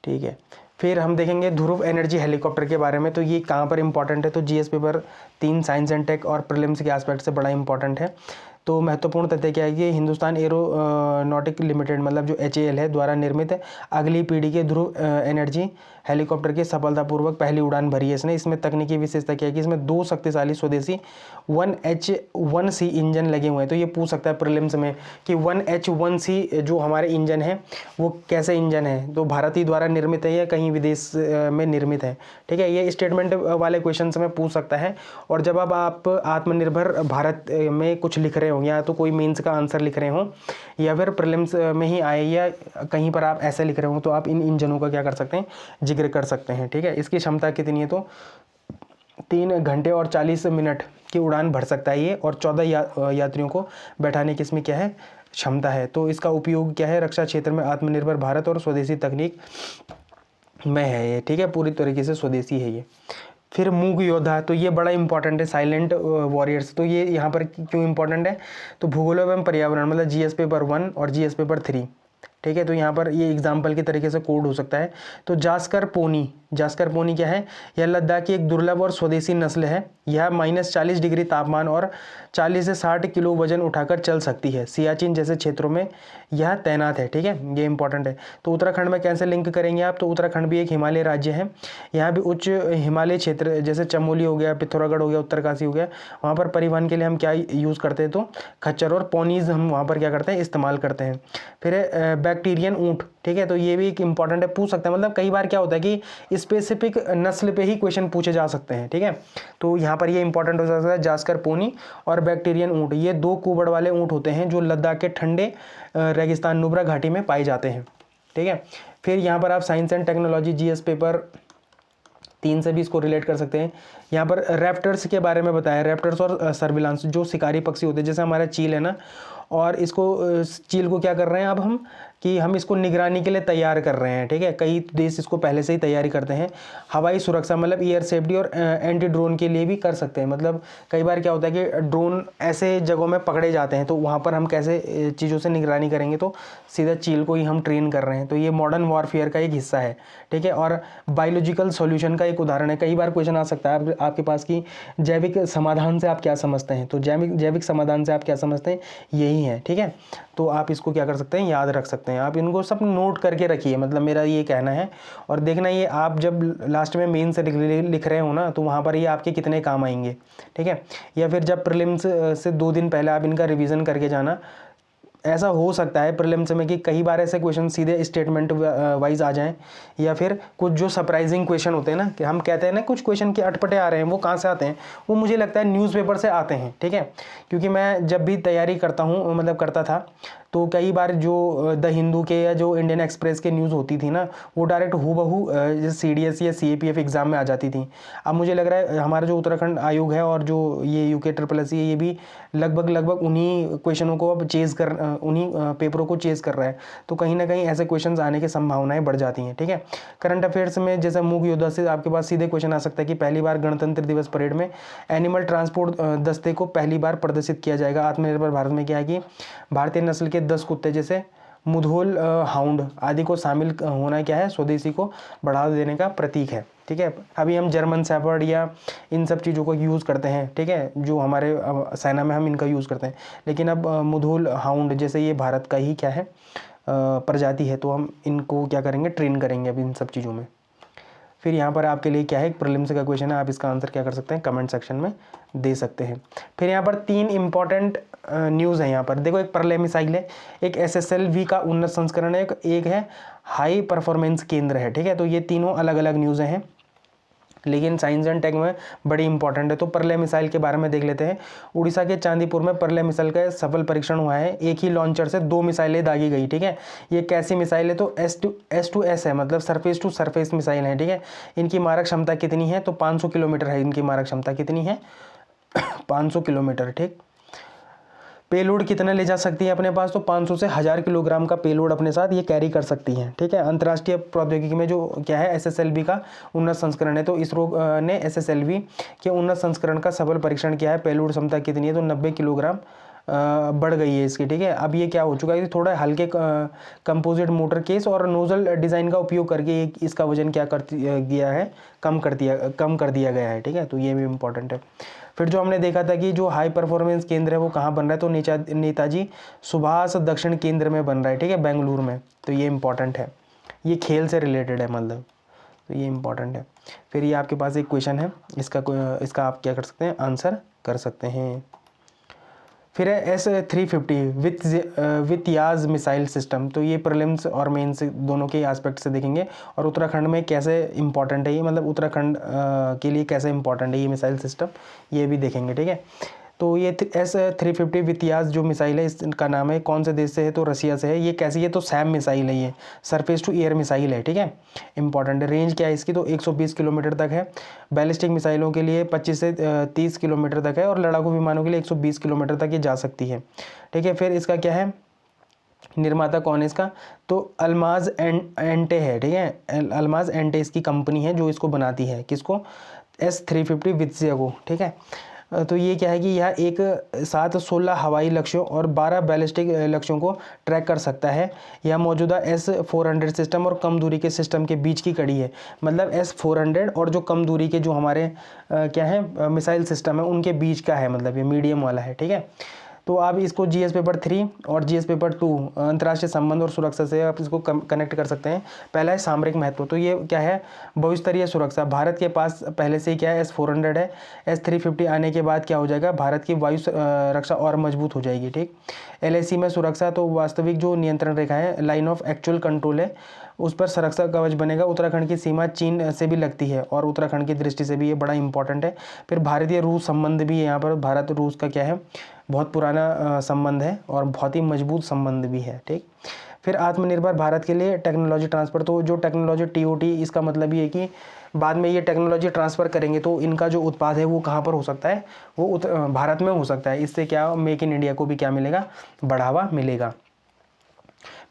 ठीक है। फिर हम देखेंगे ध्रुव एनर्जी हेलीकॉप्टर के बारे में, तो ये कहाँ पर इंपॉर्टेंट है? तो GS paper 3 science and tech और प्रीलिम्स के एस्पेक्ट से बड़ा इंपॉर्टेंट है। तो महत्वपूर्ण तथ्य क्या है कि हिंदुस्तान एरोनॉटिक लिमिटेड, मतलब जो HAL है, द्वारा निर्मित अगली पीढ़ी के ध्रुव एनर्जी हेलीकॉप्टर की सफलतापूर्वक पहली उड़ान भरी है इसने। इसमें तकनीकी विशेषता क्या है कि इसमें 2 शक्तिशाली स्वदेशी 1H1C इंजन लगे हुए हैं। तो ये पूछ सकता है प्रीलिम्स में कि 1H1C जो हमारे इंजन है वो कैसे इंजन है, तो भारतीय द्वारा निर्मित है या कहीं विदेश में निर्मित है, ठीक है। ये स्टेटमेंट वाले क्वेश्चन में पूछ सकता है। और जब अब आप आत्मनिर्भर भारत में कुछ लिख रहे हो, या तो कोई मीन्स का आंसर लिख रहे हो, या फिर प्रीलिम्स में ही आए, या कहीं पर आप ऐसे लिख रहे हो, तो आप इन इंजनों का क्या कर सकते हैं, जिक्र कर सकते हैं, ठीक है। इसकी क्षमता कितनी है? तो 3 घंटे और 40 मिनट की उड़ान भर सकता है ये, और 14 यात्रियों को बैठाने की इसमें क्या है, क्षमता है। तो इसका उपयोग क्या है? रक्षा क्षेत्र में आत्मनिर्भर भारत और स्वदेशी तकनीक में है ये, ठीक है, पूरी तरीके से स्वदेशी है ये। फिर मूक योद्धा, तो ये बड़ा इंपॉर्टेंट है, साइलेंट वॉरियर्स। तो ये यहाँ पर क्यों इंपॉर्टेंट है? तो भूगोल एवं पर्यावरण, मतलब जीएस पेपर 1 और जीएस पेपर 3 ठीक है। तो यहाँ पर ये एग्जाम्पल के तरीके से कोड हो सकता है। तो जास्कर पोनी क्या है? यह लद्दाख की एक दुर्लभ और स्वदेशी नस्ल है। यह -40 डिग्री तापमान और 40 से 60 किलो वजन उठाकर चल सकती है। सियाचिन जैसे क्षेत्रों में यह तैनात है, ठीक है, ये इंपॉर्टेंट है। तो उत्तराखंड में कैसे लिंक करेंगे आप? तो उत्तराखंड भी एक हिमालय राज्य है। यहाँ भी उच्च हिमालय क्षेत्र जैसे चमोली हो गया, पिथौरागढ़ हो गया, उत्तरकाशी हो गया, वहाँ पर परिवहन के लिए हम क्या यूज़ करते हैं? तो खच्चर और पोनीज हम वहाँ पर क्या करते हैं? इस्तेमाल करते हैं। फिर बैक्टीरियन ऊँट, ठीक है, तो ये भी एक इंपॉर्टेंट है, पूछ सकते हैं। मतलब कई बार क्या होता है कि स्पेसिफिक नस्ल पे ही क्वेश्चन पूछे जा सकते हैं, ठीक है। तो यहाँ पर ये इंपॉर्टेंट हो सकता है। जास्कर पोनी और बैक्टीरियन ऊँट, ये 2 कुबड़ वाले ऊँट होते हैं जो लद्दाख के ठंडे रेगिस्तान नुब्रा घाटी में पाए जाते हैं, ठीक है। फिर यहाँ पर आप science and technology GS paper 3 से भी इसको रिलेट कर सकते हैं। यहाँ पर रैप्टर्स के बारे में बताया, रैप्टर्स और सर्विलांस, जो शिकारी पक्षी होते हैं, जैसे हमारा चील है ना, और इसको चील को क्या कर रहे हैं अब हम कि हम इसको निगरानी के लिए तैयार कर रहे हैं, ठीक है। कई देश इसको पहले से ही तैयारी करते हैं। हवाई सुरक्षा मतलब एयर सेफ्टी और एंटी ड्रोन के लिए भी कर सकते हैं। मतलब कई बार क्या होता है कि ड्रोन ऐसे जगहों में पकड़े जाते हैं, तो वहाँ पर हम कैसे चीज़ों से निगरानी करेंगे? तो सीधा चील को ही हम ट्रेन कर रहे हैं। तो ये मॉडर्न वॉरफेयर का एक हिस्सा है, ठीक है। और बायोलॉजिकल सॉल्यूशन का एक उदाहरण है। कई बार क्वेश्चन आ सकता है आपके पास कि जैविक समाधान से आप क्या समझते हैं? तो जैविक समाधान से आप क्या समझते हैं? यही है, ठीक है। तो आप इसको क्या कर सकते हैं? याद रख सकते हैं। आप इनको सब नोट करके रखिए, मतलब मेरा ये कहना है। और देखना ये आप जब लास्ट में मेन से लिख रहे हो ना, तो वहाँ पर ये आपके कितने काम आएंगे, ठीक है। या फिर जब प्रीलिम्स से 2 दिन पहले आप इनका रिवीजन करके जाना। ऐसा हो सकता है प्रीलिम्स में कि कई बार ऐसे क्वेश्चन सीधे स्टेटमेंट वाइज आ जाएं, या फिर कुछ जो सरप्राइजिंग क्वेश्चन होते हैं ना, कि हम कहते हैं ना कुछ क्वेश्चन के अटपटे आ रहे हैं, वो कहाँ से आते हैं? वो मुझे लगता है न्यूज़पेपर से आते हैं, ठीक है। क्योंकि मैं जब भी तैयारी करता हूँ, मतलब करता था, तो कई बार जो द हिंदू के या जो इंडियन एक्सप्रेस के न्यूज़ होती थी ना, वो डायरेक्ट हूबहू CDS या CAPF एग्ज़ाम में आ जाती थी। अब मुझे लग रहा है हमारा जो उत्तराखंड आयोग है और जो ये UK SSS ये भी लगभग उन्हीं क्वेश्चनों को अब उन्हीं पेपरों को चेज़ कर रहा है। तो कहीं ना कहीं ऐसे क्वेश्चन आने की संभावनाएं बढ़ जाती हैं, ठीक है। करंट अफेयर्स में जैसे मूक योद्धा से आपके पास सीधे क्वेश्चन आ सकता है कि पहली बार गणतंत्र दिवस परेड में एनिमल ट्रांसपोर्ट दस्ते को पहली बार प्रदर्शित किया जाएगा। आत्मनिर्भर भारत में क्या है कि भारतीय नस्ल के 10 कुत्ते जैसे मुधोल, हाउंड आदि को शामिल होना क्या है? स्वदेशी को बढ़ावा देने का प्रतीक है, ठीक है। अभी हम जर्मन शेफर्ड या इन सब चीज़ों को यूज़ करते हैं, ठीक है, जो हमारे सेना में हम इनका यूज़ करते हैं। लेकिन अब मुधोल, हाउंड जैसे ये भारत का ही क्या है? प्रजाति है। तो हम इनको क्या करेंगे? ट्रेन करेंगे अब इन सब चीज़ों में। फिर यहाँ पर आपके लिए क्या है? एक प्रीलिम्स का क्वेश्चन है, आप इसका आंसर क्या कर सकते हैं? कमेंट सेक्शन में दे सकते हैं। फिर यहाँ पर 3 इंपॉर्टेंट न्यूज़ है। यहाँ पर देखो, एक प्रलय मिसाइल है, एक SSLV का उन्नत संस्करण है, एक है हाई परफॉर्मेंस केंद्र है, ठीक है। तो ये तीनों अलग अलग न्यूज़ हैं, लेकिन साइंस एंड टेक में बड़ी इंपॉर्टेंट है। तो प्रलय मिसाइल के बारे में देख लेते हैं। उड़ीसा के चांदीपुर में प्रलय मिसाइल का सफल परीक्षण हुआ है। एक ही लॉन्चर से 2 मिसाइलें दागी गई, ठीक है। ये कैसी मिसाइल है? तो S2S है, मतलब सरफेस टू सरफेस मिसाइल है, ठीक है। इनकी मारक क्षमता कितनी है? तो 500 किलोमीटर है इनकी मारक क्षमता। कितनी है? 500 किलोमीटर, ठीक। पेलोड कितना ले जा सकती है अपने पास? तो 500 से 1000 किलोग्राम का पेलोड अपने साथ ये कैरी कर सकती हैं, ठीक है। अंतर्राष्ट्रीय प्रौद्योगिकी में जो क्या है? SSLV का उन्नत संस्करण है। तो इसरो ने SSLV के उन्नत संस्करण का सफल परीक्षण किया है। पेलोड क्षमता कितनी है? तो 90 किलोग्राम बढ़ गई है इसकी, ठीक है। अब ये क्या हो चुका है? थोड़ा हल्के कंपोजिट मोटर केस और नोजल डिज़ाइन का उपयोग करके इसका वजन क्या कर दिया है? कम कर दिया गया है, ठीक है। तो ये भी इम्पोर्टेंट है। फिर जो हमने देखा था कि जो हाई परफॉर्मेंस केंद्र है वो कहाँ बन रहा है? तो नेताजी सुभाष दक्षिण केंद्र में बन रहा है, ठीक है, बेंगलुरु में। तो ये इंपॉर्टेंट है, ये खेल से रिलेटेड है, मतलब तो ये इंपॉर्टेंट है। फिर ये आपके पास एक क्वेश्चन है, इसका आप क्या कर सकते हैं? आंसर कर सकते हैं। फिर है S350 विथ याज मिसाइल सिस्टम। तो ये प्रीलिम्स और मेंस दोनों के एस्पेक्ट से देखेंगे, और उत्तराखंड में कैसे इंपॉर्टेंट है ये, मतलब उत्तराखंड के लिए कैसे इंपॉर्टेंट है ये मिसाइल सिस्टम, ये भी देखेंगे, ठीक है। तो ये S350 विथ याज जो मिसाइल है, इसका नाम है, कौन से देश से है? तो रसिया से है। ये कैसी है? तो सैम मिसाइल है, ये सरफेस टू एयर मिसाइल है, ठीक है। इंपॉर्टेंट है। रेंज क्या है इसकी? तो 120 किलोमीटर तक है। बैलिस्टिक मिसाइलों के लिए 25 से 30 किलोमीटर तक है, और लड़ाकू विमानों के लिए 120 किलोमीटर तक ये जा सकती है, ठीक है। फिर इसका क्या है? निर्माता कौन है इसका? तो अल्माज एंटे है, ठीक है। अल्माज एंटे इसकी कंपनी है जो इसको बनाती है। किसको? S350 वित्सिया को, ठीक है। तो ये क्या है कि यह एक साथ 16 हवाई लक्ष्यों और 12 बैलिस्टिक लक्ष्यों को ट्रैक कर सकता है। यह मौजूदा S-400 सिस्टम और कम दूरी के सिस्टम के बीच की कड़ी है। मतलब S-400 और जो कम दूरी के जो हमारे क्या है मिसाइल सिस्टम है उनके बीच का है, मतलब ये मीडियम वाला है, ठीक है। तो आप इसको जीएस पेपर 3 और जीएस पेपर 2 अंतर्राष्ट्रीय संबंध और सुरक्षा से आप इसको कनेक्ट कर सकते हैं। पहला है सामरिक महत्व, तो ये क्या है, बहुस्तरीय सुरक्षा। भारत के पास पहले से ही क्या है S-400 है। S-350 आने के बाद क्या हो जाएगा, भारत की वायु रक्षा और मजबूत हो जाएगी, ठीक। LAC में सुरक्षा, तो वास्तविक जो नियंत्रण रेखा है, लाइन ऑफ एक्चुअल कंट्रोल है, उस पर सुरक्षा कवच बनेगा। उत्तराखंड की सीमा चीन से भी लगती है और उत्तराखंड की दृष्टि से भी ये बड़ा इंपॉर्टेंट है। फिर भारतीय रूस संबंध भी है यहाँ पर, भारत रूस का क्या है, बहुत पुराना संबंध है और बहुत ही मजबूत संबंध भी है, ठीक। फिर आत्मनिर्भर भारत के लिए टेक्नोलॉजी ट्रांसफ़र, तो जो टेक्नोलॉजी TOT, इसका मतलब ये है कि बाद में ये टेक्नोलॉजी ट्रांसफ़र करेंगे तो इनका जो उत्पाद है वो कहाँ पर हो सकता है, वो भारत में हो सकता है। इससे क्या, मेक इन इंडिया को भी क्या मिलेगा, बढ़ावा मिलेगा।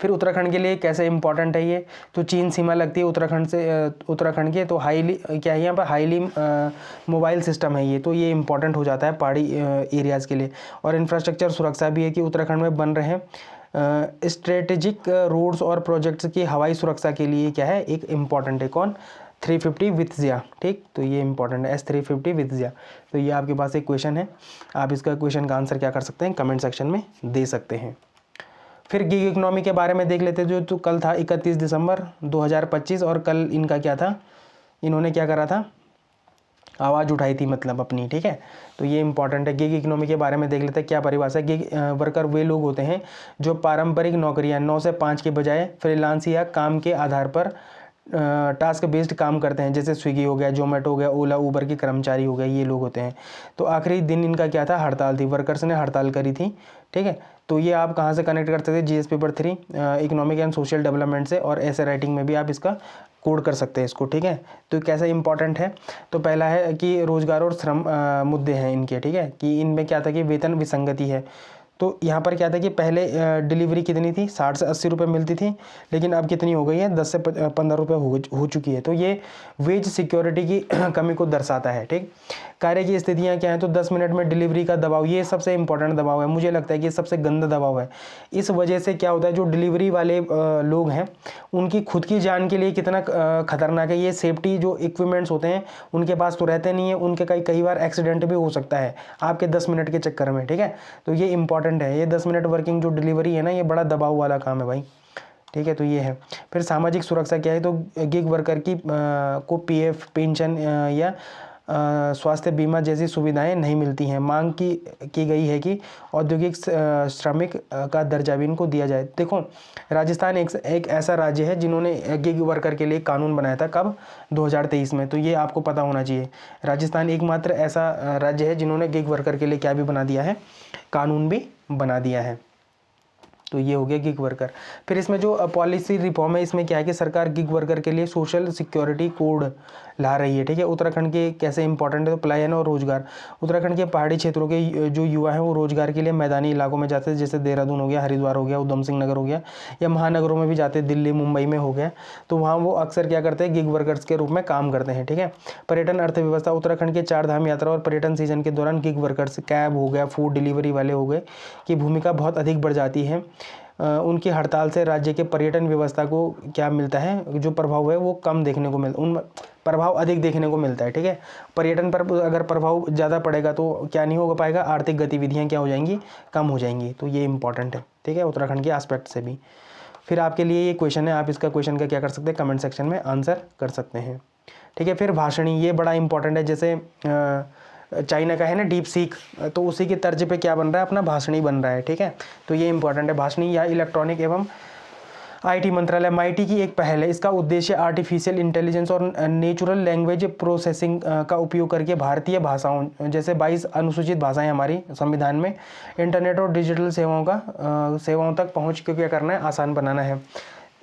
फिर उत्तराखंड के लिए कैसे इंपॉर्टेंट है ये, तो चीन सीमा लगती है उत्तराखंड से, उत्तराखंड के, तो हाईली क्या है यहाँ पर, हाईली मोबाइल सिस्टम है ये, तो ये इंपॉर्टेंट हो जाता है पहाड़ी एरियाज़ के लिए। और इंफ्रास्ट्रक्चर सुरक्षा भी है कि उत्तराखंड में बन रहे हैं स्ट्रेटेजिक रोड्स और प्रोजेक्ट्स की हवाई सुरक्षा के लिए क्या है, एक इम्पॉर्टेंट है। कौन, 350 वित्सिया, ठीक। तो ये इंपॉर्टेंट है S-350 वित्सिया। तो ये आपके पास एक क्वेश्चन है, आप इसका क्वेश्चन का आंसर क्या कर सकते हैं, कमेंट सेक्शन में दे सकते हैं। फिर गिग इकोनॉमी के बारे में देख लेते हैं, जो तो कल था 31 दिसंबर 2025, और कल इनका क्या था, इन्होंने क्या करा था, आवाज़ उठाई थी मतलब अपनी, ठीक है। तो ये इंपॉर्टेंट है। गिग इकोनॉमी के बारे में देख लेते हैं, क्या परिभाषा है। गिग वर्कर वे लोग होते हैं जो पारंपरिक नौकरियां 9 से 5 के बजाय फ्रीलांस या काम के आधार पर टास्क बेस्ड काम करते हैं, जैसे स्विगी हो गया, जोमेटो हो गया, ओला उबर के कर्मचारी हो गए, ये लोग होते हैं। तो आखिरी दिन इनका क्या था, हड़ताल थी, वर्कर्स ने हड़ताल करी थी, ठीक है। तो ये आप कहाँ से कनेक्ट कर सकते हैं, GS paper 3 economic and social development से, और ऐसे राइटिंग में भी आप इसका कोड कर सकते हैं इसको, ठीक है। तो कैसे इंपॉर्टेंट है, तो पहला है कि रोजगार और श्रम मुद्दे हैं इनके, ठीक है, कि इनमें क्या था कि वेतन विसंगति है। तो यहाँ पर क्या था कि पहले डिलीवरी कितनी थी, 60 से 80 रुपये मिलती थी, लेकिन अब कितनी हो गई है, 10 से 15 रुपये हो चुकी है। तो ये वेज सिक्योरिटी की कमी को दर्शाता है, ठीक। कार्य की स्थितियाँ क्या हैं, तो 10 मिनट में डिलीवरी का दबाव, ये सबसे इंपॉर्टेंट दबाव है, मुझे लगता है कि ये सबसे गंदा दबाव है। इस वजह से क्या होता है, जो डिलीवरी वाले लोग हैं उनकी खुद की जान के लिए कितना खतरनाक है। ये सेफ्टी जो इक्विपमेंट्स होते हैं उनके पास तो रहते नहीं है, उनके कई बार एक्सीडेंट भी हो सकता है आपके 10 मिनट के चक्कर में, ठीक है। तो ये इंपॉर्टेंट है, ये 10 मिनट वर्किंग जो डिलीवरी है ना, ये बड़ा दबाव वाला काम है भाई, ठीक है। तो ये है। फिर सामाजिक सुरक्षा क्या है, तो गिग वर्कर की को PF पेंशन या स्वास्थ्य बीमा जैसी सुविधाएं नहीं मिलती हैं। मांग की गई है कि औद्योगिक श्रमिक का दर्जा भी इनको दिया जाए। देखो, राजस्थान एक ऐसा राज्य है जिन्होंने गिग वर्कर के लिए कानून बनाया था, कब, 2023 में। तो ये आपको पता होना चाहिए, राजस्थान एकमात्र ऐसा राज्य है जिन्होंने गिग वर्कर के लिए क्या भी बना दिया है, कानून भी बना दिया है। तो ये हो गया गिग वर्कर। फिर इसमें जो पॉलिसी रिफॉर्म है, इसमें क्या है कि सरकार गिग वर्कर के लिए सोशल सिक्योरिटी कोड ला रही है, ठीक है। उत्तराखंड के कैसे इंपॉर्टेंट है, तो पलायन और रोजगार। उत्तराखंड के पहाड़ी क्षेत्रों के जो युवा हैं वो रोजगार के लिए मैदानी इलाकों में जाते हैं, जैसे देहरादून हो गया, हरिद्वार हो गया, उधम सिंह नगर हो गया, या महानगरों में भी जाते हैं, दिल्ली मुंबई में हो गया। तो वहाँ वो अक्सर क्या करते हैं, गिग वर्कर्स के रूप में काम करते हैं, ठीक है। पर्यटन अर्थव्यवस्था, उत्तराखंड के 4 धाम यात्रा और पर्यटन सीजन के दौरान गिग वर्कर्स, कैब हो गया, फूड डिलीवरी वाले हो गए, की भूमिका बहुत अधिक बढ़ जाती है। उनकी हड़ताल से राज्य के पर्यटन व्यवस्था को क्या मिलता है, जो प्रभाव है वो कम देखने को मिलता, उन प्रभाव अधिक देखने को मिलता है, ठीक है। पर्यटन पर अगर प्रभाव ज़्यादा पड़ेगा तो क्या नहीं हो पाएगा, आर्थिक गतिविधियाँ क्या हो जाएंगी, कम हो जाएंगी। तो ये इंपॉर्टेंट है, ठीक है, उत्तराखंड के एस्पेक्ट से भी। फिर आपके लिए ये क्वेश्चन है, आप इसका क्वेश्चन का क्या कर सकते हैं, कमेंट सेक्शन में आंसर कर सकते हैं, ठीक है। फिर भाषणी, ये बड़ा इंपॉर्टेंट है, जैसे चाइना का है ना डीप सीक, तो उसी के तर्ज पे क्या बन रहा है, अपना भाषणी बन रहा है, ठीक है। तो ये इंपॉर्टेंट है। भाषणी या इलेक्ट्रॉनिक एवं IT मंत्रालय MIT की एक पहल है। इसका उद्देश्य आर्टिफिशियल इंटेलिजेंस और नेचुरल लैंग्वेज प्रोसेसिंग का उपयोग करके भारतीय भाषाओं, जैसे 22 अनुसूचित भाषाएं हमारी संविधान में, इंटरनेट और डिजिटल सेवाओं तक पहुँच को क्या करना है, आसान बनाना है।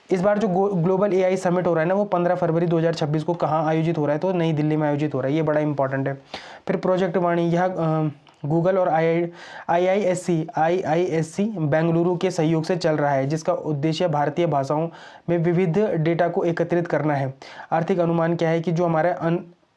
इस बार जो ग्लोबल AI समिट हो रहा है ना, वो 15 फरवरी 2026 को कहाँ आयोजित हो रहा है, तो नई दिल्ली में आयोजित हो रहा है, ये बड़ा इंपॉर्टेंट है। फिर प्रोजेक्ट वाणी, यह गूगल और IISc बेंगलुरु के सहयोग से चल रहा है, जिसका उद्देश्य भारतीय भाषाओं में विविध डेटा को एकत्रित करना है। आर्थिक अनुमान क्या है कि जो हमारा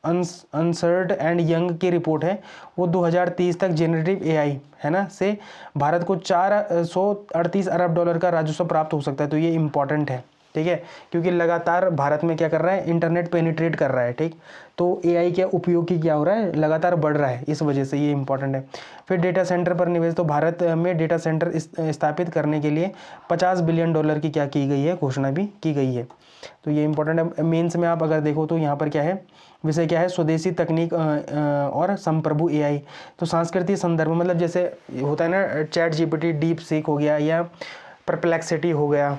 अंसर्ड एंड यंग की रिपोर्ट है, वो 2030 तक जेनरेटिव एआई है ना से भारत को $438 अरब का राजस्व प्राप्त हो सकता है। तो ये इंपॉर्टेंट है, ठीक है, क्योंकि लगातार भारत में क्या कर रहा है, इंटरनेट पेनिट्रेट कर रहा है, ठीक। तो एआई के उपयोग की क्या हो रहा है, लगातार बढ़ रहा है, इस वजह से ये इंपॉर्टेंट है। फिर डेटा सेंटर पर निवेश, तो भारत में डेटा सेंटर स्थापित करने के लिए $50 बिलियन की क्या की गई है, घोषणा भी की गई है। तो ये इंपॉर्टेंट है। मेंस में आप अगर देखो तो यहाँ पर क्या है, विषय क्या है, स्वदेशी तकनीक और संप्रभु एआई। तो सांस्कृतिक संदर्भ मतलब जैसे होता है ना, चैट जीपीटी, डीप सीक हो गया या परप्लेक्सिटी हो गया,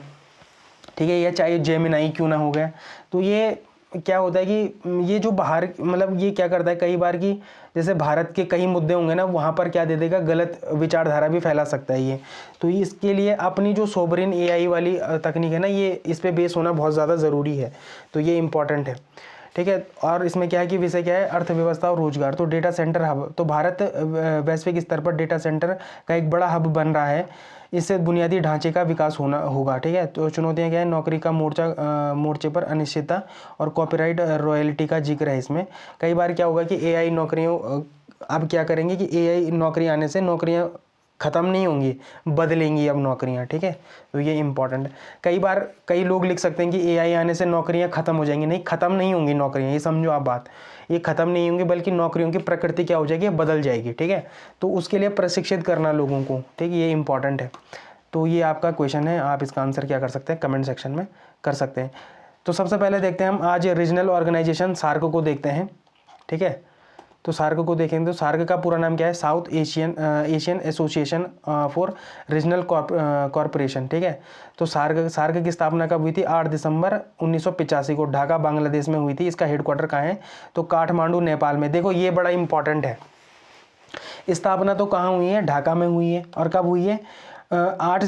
ठीक है, या चाहे जेमिनाई क्यों ना हो गया। तो ये क्या होता है कि ये जो बाहर मतलब ये क्या करता है कई बार कि जैसे भारत के कई मुद्दे होंगे ना, वहाँ पर क्या दे देगा, गलत विचारधारा भी फैला सकता है ये। तो इसके लिए अपनी जो सोवरेन एआई वाली तकनीक है ना, ये इस पे बेस होना बहुत ज़्यादा ज़रूरी है। तो ये इंपॉर्टेंट है, ठीक है। और इसमें क्या है कि विषय क्या है, अर्थव्यवस्था और रोजगार। तो डेटा सेंटर हब, तो भारत वैश्विक स्तर पर डेटा सेंटर का एक बड़ा हब बन रहा है। इससे बुनियादी ढांचे का विकास होना होगा, ठीक है। तो चुनौतियां क्या है, नौकरी का मोर्चे पर अनिश्चितता और कॉपीराइट रॉयल्टी का जिक्र है इसमें। कई बार क्या होगा कि एआई नौकरियों अब क्या करेंगे कि एआई नौकरी आने से नौकरियां ख़त्म नहीं होंगी, बदलेंगी अब नौकरियां, ठीक है। तो ये इंपॉर्टेंट है। कई बार कई लोग लिख सकते हैं कि एआई आने से नौकरियां ख़त्म हो जाएंगी, नहीं, ख़त्म नहीं होंगी नौकरियां, ये समझो आप बात, ये ख़त्म नहीं होंगी, बल्कि नौकरियों की प्रकृति क्या हो जाएगी, बदल जाएगी, ठीक है। तो उसके लिए प्रशिक्षित करना लोगों को, ठीक है, ये इंपॉर्टेंट है। तो ये आपका क्वेश्चन है, आप इसका आंसर क्या कर सकते हैं, कमेंट सेक्शन में कर सकते हैं। तो सबसे पहले देखते हैं हम आज रीजनल ऑर्गेनाइजेशन सार्क को देखते हैं, ठीक है। तो सार्क को देखेंगे तो सार्क का पूरा नाम क्या है, south Asian association for regional corporation, ठीक है। तो सार्क की स्थापना कब हुई थी, 8 दिसंबर 1985 को ढाका बांग्लादेश में हुई थी। इसका हेडक्वार्टर कहाँ है, तो काठमांडू नेपाल में। देखो ये बड़ा इंपॉर्टेंट है, स्थापना तो कहाँ हुई है, ढाका में हुई है। और कब हुई है, 8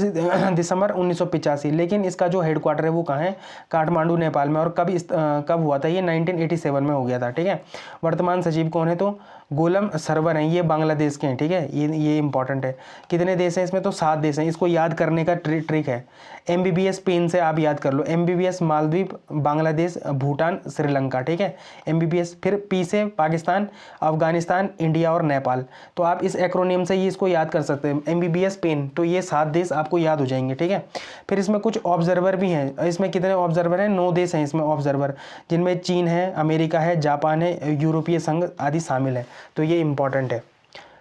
दिसंबर 1985। लेकिन इसका जो हेडक्वार्टर है वो कहाँ है, काठमांडू नेपाल में। और कब हुआ था ये, 1987 में हो गया था, ठीक है। वर्तमान सचिव कौन है, तो गोलम सरवर हैं, ये बांग्लादेश के हैं, ठीक है। ये इंपॉर्टेंट है। कितने देश हैं इसमें, तो 7 देश हैं। इसको याद करने का ट्रिक है, MBBS पेन से आप याद कर लो। MBBS मालदीव, बांग्लादेश, भूटान, श्रीलंका, ठीक है, MBBS। फिर P से पाकिस्तान, अफगानिस्तान, इंडिया और नेपाल। तो आप इस एक्रोनियम से ये इसको याद कर सकते हैं, MBBS पेन। तो ये 7 देश आपको याद हो जाएंगे, ठीक है। फिर इसमें कुछ ऑब्जर्वर भी हैं, इसमें कितने ऑब्जर्वर हैं, 9 देश हैं इसमें ऑब्जर्वर, जिनमें चीन है, अमेरिका है, जापान है, यूरोपीय संघ आदि शामिल है। तो ये इंपॉर्टेंट है,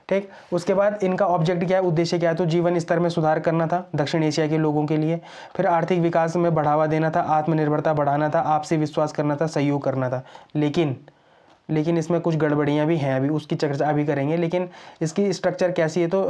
ठीक। उसके बाद इनका ऑब्जेक्ट क्या है, उद्देश्य क्या है, तो जीवन स्तर में सुधार करना था दक्षिण एशिया के लोगों के लिए। फिर आर्थिक विकास में बढ़ावा देना था, आत्मनिर्भरता बढ़ाना था, आपसी विश्वास करना था, सहयोग करना था। लेकिन इसमें कुछ गड़बड़ियां भी हैं, अभी उसकी चर्चा अभी करेंगे। लेकिन इसकी स्ट्रक्चर कैसी है, तो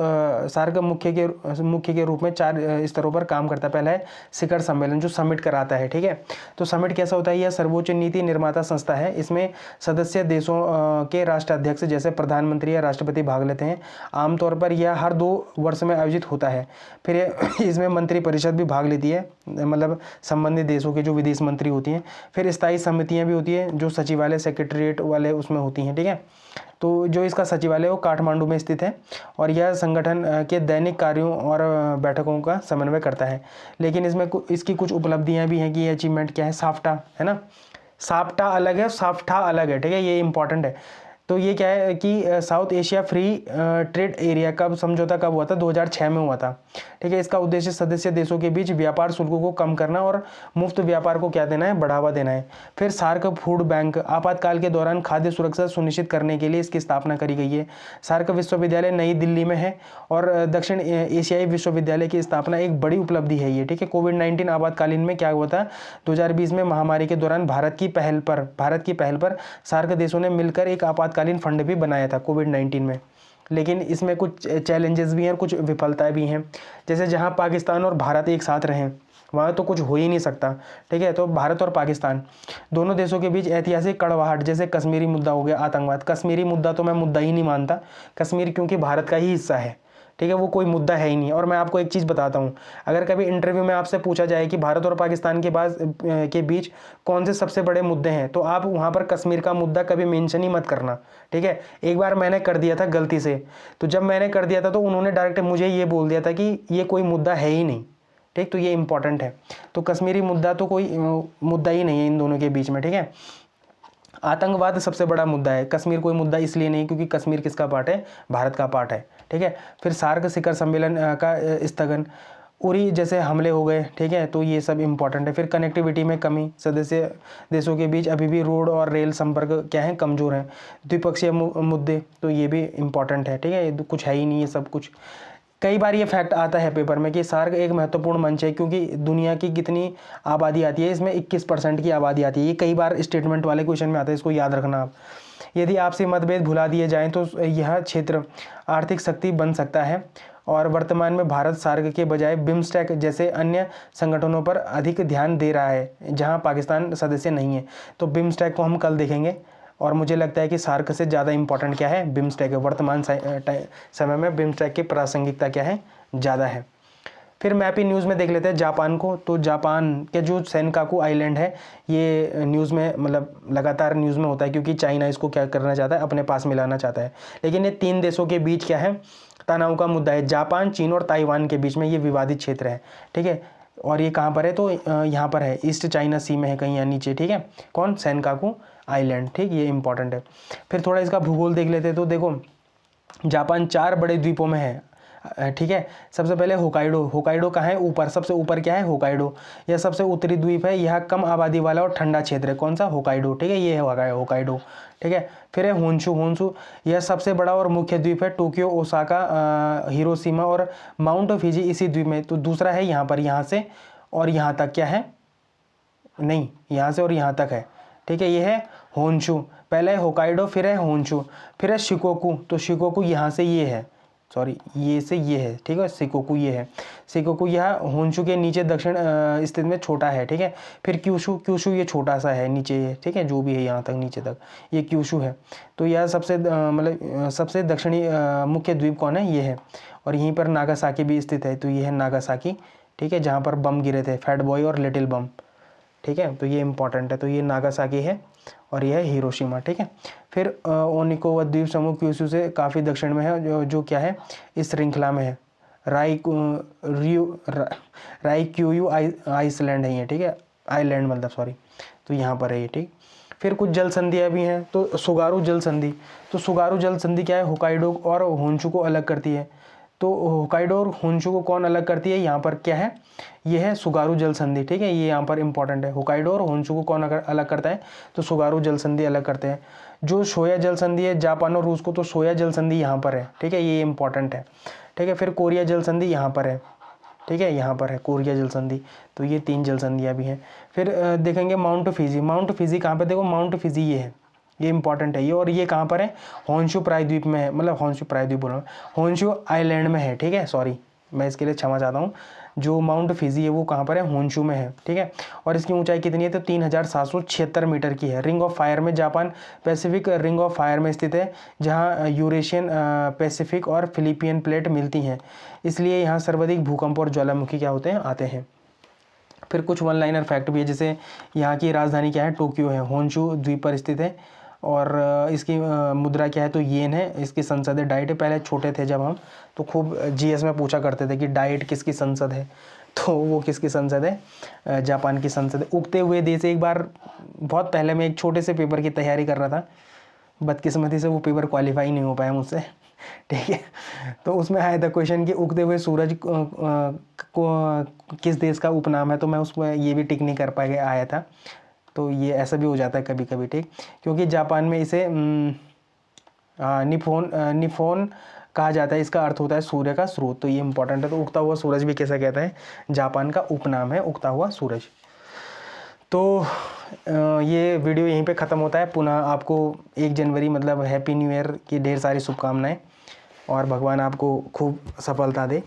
सार्क मुख्य के रूप में 4 स्तरों पर काम करता है। पहला है शिखर सम्मेलन, जो समिट कराता है, ठीक है। तो समिट कैसा होता है, यह सर्वोच्च नीति निर्माता संस्था है। इसमें सदस्य देशों के राष्ट्राध्यक्ष जैसे प्रधानमंत्री या राष्ट्रपति भाग लेते हैं। आमतौर पर यह हर 2 वर्ष में आयोजित होता है। फिर इसमें मंत्री परिषद भी भाग लेती है, मतलब संबंधित देशों के जो विदेश मंत्री होती हैं। फिर स्थायी समितियां भी होती हैं, जो सचिवालय सेक्रेटरीट वाले उसमें होती हैं, ठीक है। तो जो इसका सचिवालय वो काठमांडू में स्थित है, और यह संगठन के दैनिक कार्यों और बैठकों का समन्वय करता है। लेकिन इसमें इसकी कुछ उपलब्धियां भी हैं कि ये अचीवमेंट क्या है, साफ्टा है ना, साफ्टा अलग है, साफ्टा अलग है, ठीक है, ये इंपॉर्टेंट है। तो ये क्या है कि south Asia free trade area का समझौता कब हुआ था, 2006 में हुआ था, ठीक है। इसका उद्देश्य सदस्य देशों के बीच व्यापार शुल्कों को कम करना और मुफ्त व्यापार को क्या देना है, बढ़ावा देना है। फिर सार्क फूड बैंक, आपातकाल के दौरान खाद्य सुरक्षा सुनिश्चित करने के लिए इसकी स्थापना करी गई है। सार्क विश्वविद्यालय नई दिल्ली में है, और दक्षिण एशियाई विश्वविद्यालय की स्थापना एक बड़ी उपलब्धि है ये, ठीक है। कोविड-19 आपातकालीन में क्या हुआ था, 2020 में महामारी के दौरान भारत की पहल पर सार्क देशों ने मिलकर एक आपातकालीन फंड भी बनाया था कोविड-19 में। लेकिन इसमें कुछ चैलेंजेस भी हैं और कुछ विफलताएं भी हैं। जैसे जहां पाकिस्तान और भारत एक साथ रहें, वहाँ तो कुछ हो ही नहीं सकता, ठीक है। तो भारत और पाकिस्तान दोनों देशों के बीच ऐतिहासिक कड़वाहट, जैसे कश्मीरी मुद्दा हो गया, आतंकवाद। कश्मीरी मुद्दा तो मैं मुद्दा ही नहीं मानता, कश्मीर क्योंकि भारत का ही हिस्सा है, ठीक है, वो कोई मुद्दा है ही नहीं। और मैं आपको एक चीज़ बताता हूँ, अगर कभी इंटरव्यू में आपसे पूछा जाए कि भारत और पाकिस्तान के बीच कौन से सबसे बड़े मुद्दे हैं, तो आप वहाँ पर कश्मीर का मुद्दा कभी मेंशन ही मत करना, ठीक है। एक बार मैंने कर दिया था गलती से, तो जब मैंने कर दिया था तो उन्होंने डायरेक्ट मुझे ये बोल दिया था कि ये कोई मुद्दा है ही नहीं, ठीक। तो ये इंपॉर्टेंट है। तो कश्मीरी मुद्दा तो कोई मुद्दा ही नहीं है इन दोनों के बीच में, ठीक है। आतंकवाद सबसे बड़ा मुद्दा है। कश्मीर कोई मुद्दा इसलिए नहीं क्योंकि कश्मीर किसका पार्ट है, भारत का पार्ट है, ठीक है। फिर सार्क शिखर सम्मेलन का स्थगन, उरी जैसे हमले हो गए, ठीक है, तो ये सब इंपॉर्टेंट है। फिर कनेक्टिविटी में कमी, सदस्य देशों के बीच अभी भी रोड और रेल संपर्क क्या है, कमज़ोर है। द्विपक्षीय मुद्दे, तो ये भी इंपॉर्टेंट है, ठीक है, कुछ है ही नहीं ये सब कुछ। कई बार ये फैक्ट आता है पेपर में कि सार्क एक महत्वपूर्ण मंच है क्योंकि दुनिया की कितनी आबादी आती है, इसमें 21% की आबादी आती है। ये कई बार स्टेटमेंट वाले क्वेश्चन में आता है, इसको याद रखना आप। यदि आपसी मतभेद भुला दिए जाएं तो यह क्षेत्र आर्थिक शक्ति बन सकता है। और वर्तमान में भारत सार्क के बजाय बिम्स्टेक जैसे अन्य संगठनों पर अधिक ध्यान दे रहा है जहां पाकिस्तान सदस्य नहीं है। तो बिम्स्टेक को हम कल देखेंगे और मुझे लगता है कि सार्क से ज़्यादा इंपॉर्टेंट क्या है, बिम्स्टेक है। वर्तमान समय में बिम्स्टेक की प्रासंगिकता क्या है, ज़्यादा है। फिर मैपी न्यूज़ में देख लेते हैं जापान को। तो जापान के जो सेनकाकू आइलैंड है, ये न्यूज़ में मतलब लगातार न्यूज़ में होता है क्योंकि चाइना इसको क्या करना चाहता है, अपने पास मिलाना चाहता है। लेकिन ये 3 देशों के बीच क्या है, तनाव का मुद्दा है। जापान, चीन और ताइवान के बीच में ये विवादित क्षेत्र है, ठीक है। और ये कहाँ पर है, तो यहाँ पर है, ईस्ट चाइना सी में है कहीं यहाँ नीचे, ठीक है। कौन, सेनकाकू आइलैंड, ठीक, ये इंपॉर्टेंट है। फिर थोड़ा इसका भूगोल देख लेते हैं। तो देखो जापान 4 बड़े द्वीपों में है, ठीक है। सबसे पहले होकाइडो, होकाइडो कहाँ है, ऊपर, सबसे ऊपर क्या है, होकाइडो। यह सबसे उत्तरी द्वीप है, यह कम आबादी वाला और ठंडा क्षेत्र है। कौन सा, होकाइडो, ठीक है, ये है होकाइडो, ठीक है। फिर है होन्शु, होन्शु यह सबसे बड़ा और मुख्य द्वीप है। टोक्यो, ओसाका, हिरोशिमा और माउंट फिजी इसी द्वीप में। तो दूसरा है यहाँ पर, यहाँ से और यहाँ तक क्या है, नहीं, यहाँ से और यहाँ तक है, ठीक है, ये है होन्शु। पहले है होकाइडो, फिर है होन्शु, फिर है शिकोकू। तो शिकोकू यहाँ से ये है, सॉरी ये से ये है, ठीक है, शिकोकू ये है। शिकोकू यह होन्शु के नीचे दक्षिण स्थित में छोटा है, ठीक है। फिर क्यूशु, क्यूशु ये छोटा सा है नीचे ये, ठीक है, जो भी है यहाँ तक नीचे तक ये क्यूशु है। तो यह सबसे मतलब सबसे दक्षिणी मुख्य द्वीप कौन है, ये है। और यहीं पर नागासाकी भी स्थित है। तो ये है नागासाकी, ठीक है, जहाँ पर बम गिरे थे, फैट बॉय और लिटिल बम, ठीक है। तो ये इंपॉर्टेंट है। तो ये नागासाकी है और यह है हिरोशिमा, ठीक है। फिर ओनिकोवा द्वीप समूह क्यूशु से काफ़ी दक्षिण में है, जो क्या है, इस श्रृंखला में है। राइक्यूयू आइसलैंड है ये, ठीक है, आइलैंड मतलब, सॉरी। तो यहाँ पर है ये, ठीक। फिर कुछ जल संधियाँ भी हैं। तो सुगारू जल संधि, तो सुगारू जल संधि क्या है, होकाइडो और होन्शु को अलग करती है। तो होकाइडो और होन्शु को कौन अलग करती है, यहाँ पर क्या है, ये है सुगारू जल संधि, ठीक है, ये यहाँ पर इंपॉर्टेंट है। होकाइडो और होन्शु को कौन अलग करता है, तो सुगारू जल संधि अलग करते हैं। जो शोया जल संधि है जापान और रूस को, तो शोया जल संधि यहाँ पर है, ठीक है, ये इंपॉर्टेंट है, ठीक है। फिर कोरिया जल संधि यहाँ पर है, ठीक है, यहाँ पर है कोरिया जल संधि। तो ये 3 जल संधियाँ भी हैं। फिर देखेंगे माउंट फिजी, माउंट फिजी कहाँ पर, देखो माउंट फिजी ये है, ये इंपॉर्टेंट है ये। और ये कहाँ पर है, होन्शु प्रायद्वीप में है, मतलब होन्शु प्रायद्वीप बोल रहा हूँ, होन्शु आइलैंड में है, ठीक है, सॉरी मैं इसके लिए क्षमा चाहता हूँ। जो माउंट फिजी है वो कहाँ पर है, होन्शु में है, ठीक है। और इसकी ऊंचाई कितनी है, तो 3776 मीटर की है। रिंग ऑफ फायर में Japan Pacific ring of fire में स्थित है, जहाँ यूरेशियन, पैसिफिक और फिलिपियन प्लेट मिलती हैं, इसलिए यहाँ सर्वाधिक भूकंप और ज्वालामुखी क्या होते हैं, आते हैं। फिर कुछ वन लाइनर फैक्ट भी है, जैसे यहाँ की राजधानी क्या है, टोक्यो है, होन्शु द्वीप पर स्थित है। और इसकी मुद्रा क्या है, तो येन है। इसकी संसद है, डाइट है। पहले छोटे थे जब हम, तो खूब जीएस में पूछा करते थे कि डाइट किसकी संसद है, तो वो किसकी संसद है, जापान की संसद है। उगते हुए देश, एक बार बहुत पहले मैं एक छोटे से पेपर की तैयारी कर रहा था, बदकिस्मती से वो पेपर क्वालिफाई नहीं हो पाया मुझसे, ठीक है। तो उसमें आया था क्वेश्चन कि उगते हुए सूरज को किस देश का उपनाम है, तो मैं उसमें ये भी टिक नहीं कर पाया, आया था। तो ये ऐसा भी हो जाता है कभी कभी, ठीक, क्योंकि जापान में इसे निफोन कहा जाता है। इसका अर्थ होता है सूर्य का स्रोत। तो ये इंपॉर्टेंट है। तो उगता हुआ सूरज भी कैसा कहता है, जापान का उपनाम है उगता हुआ सूरज। तो ये वीडियो यहीं पे ख़त्म होता है। पुनः आपको 1 जनवरी मतलब हैप्पी न्यू ईयर की ढेर सारी शुभकामनाएं, और भगवान आपको खूब सफलता दे।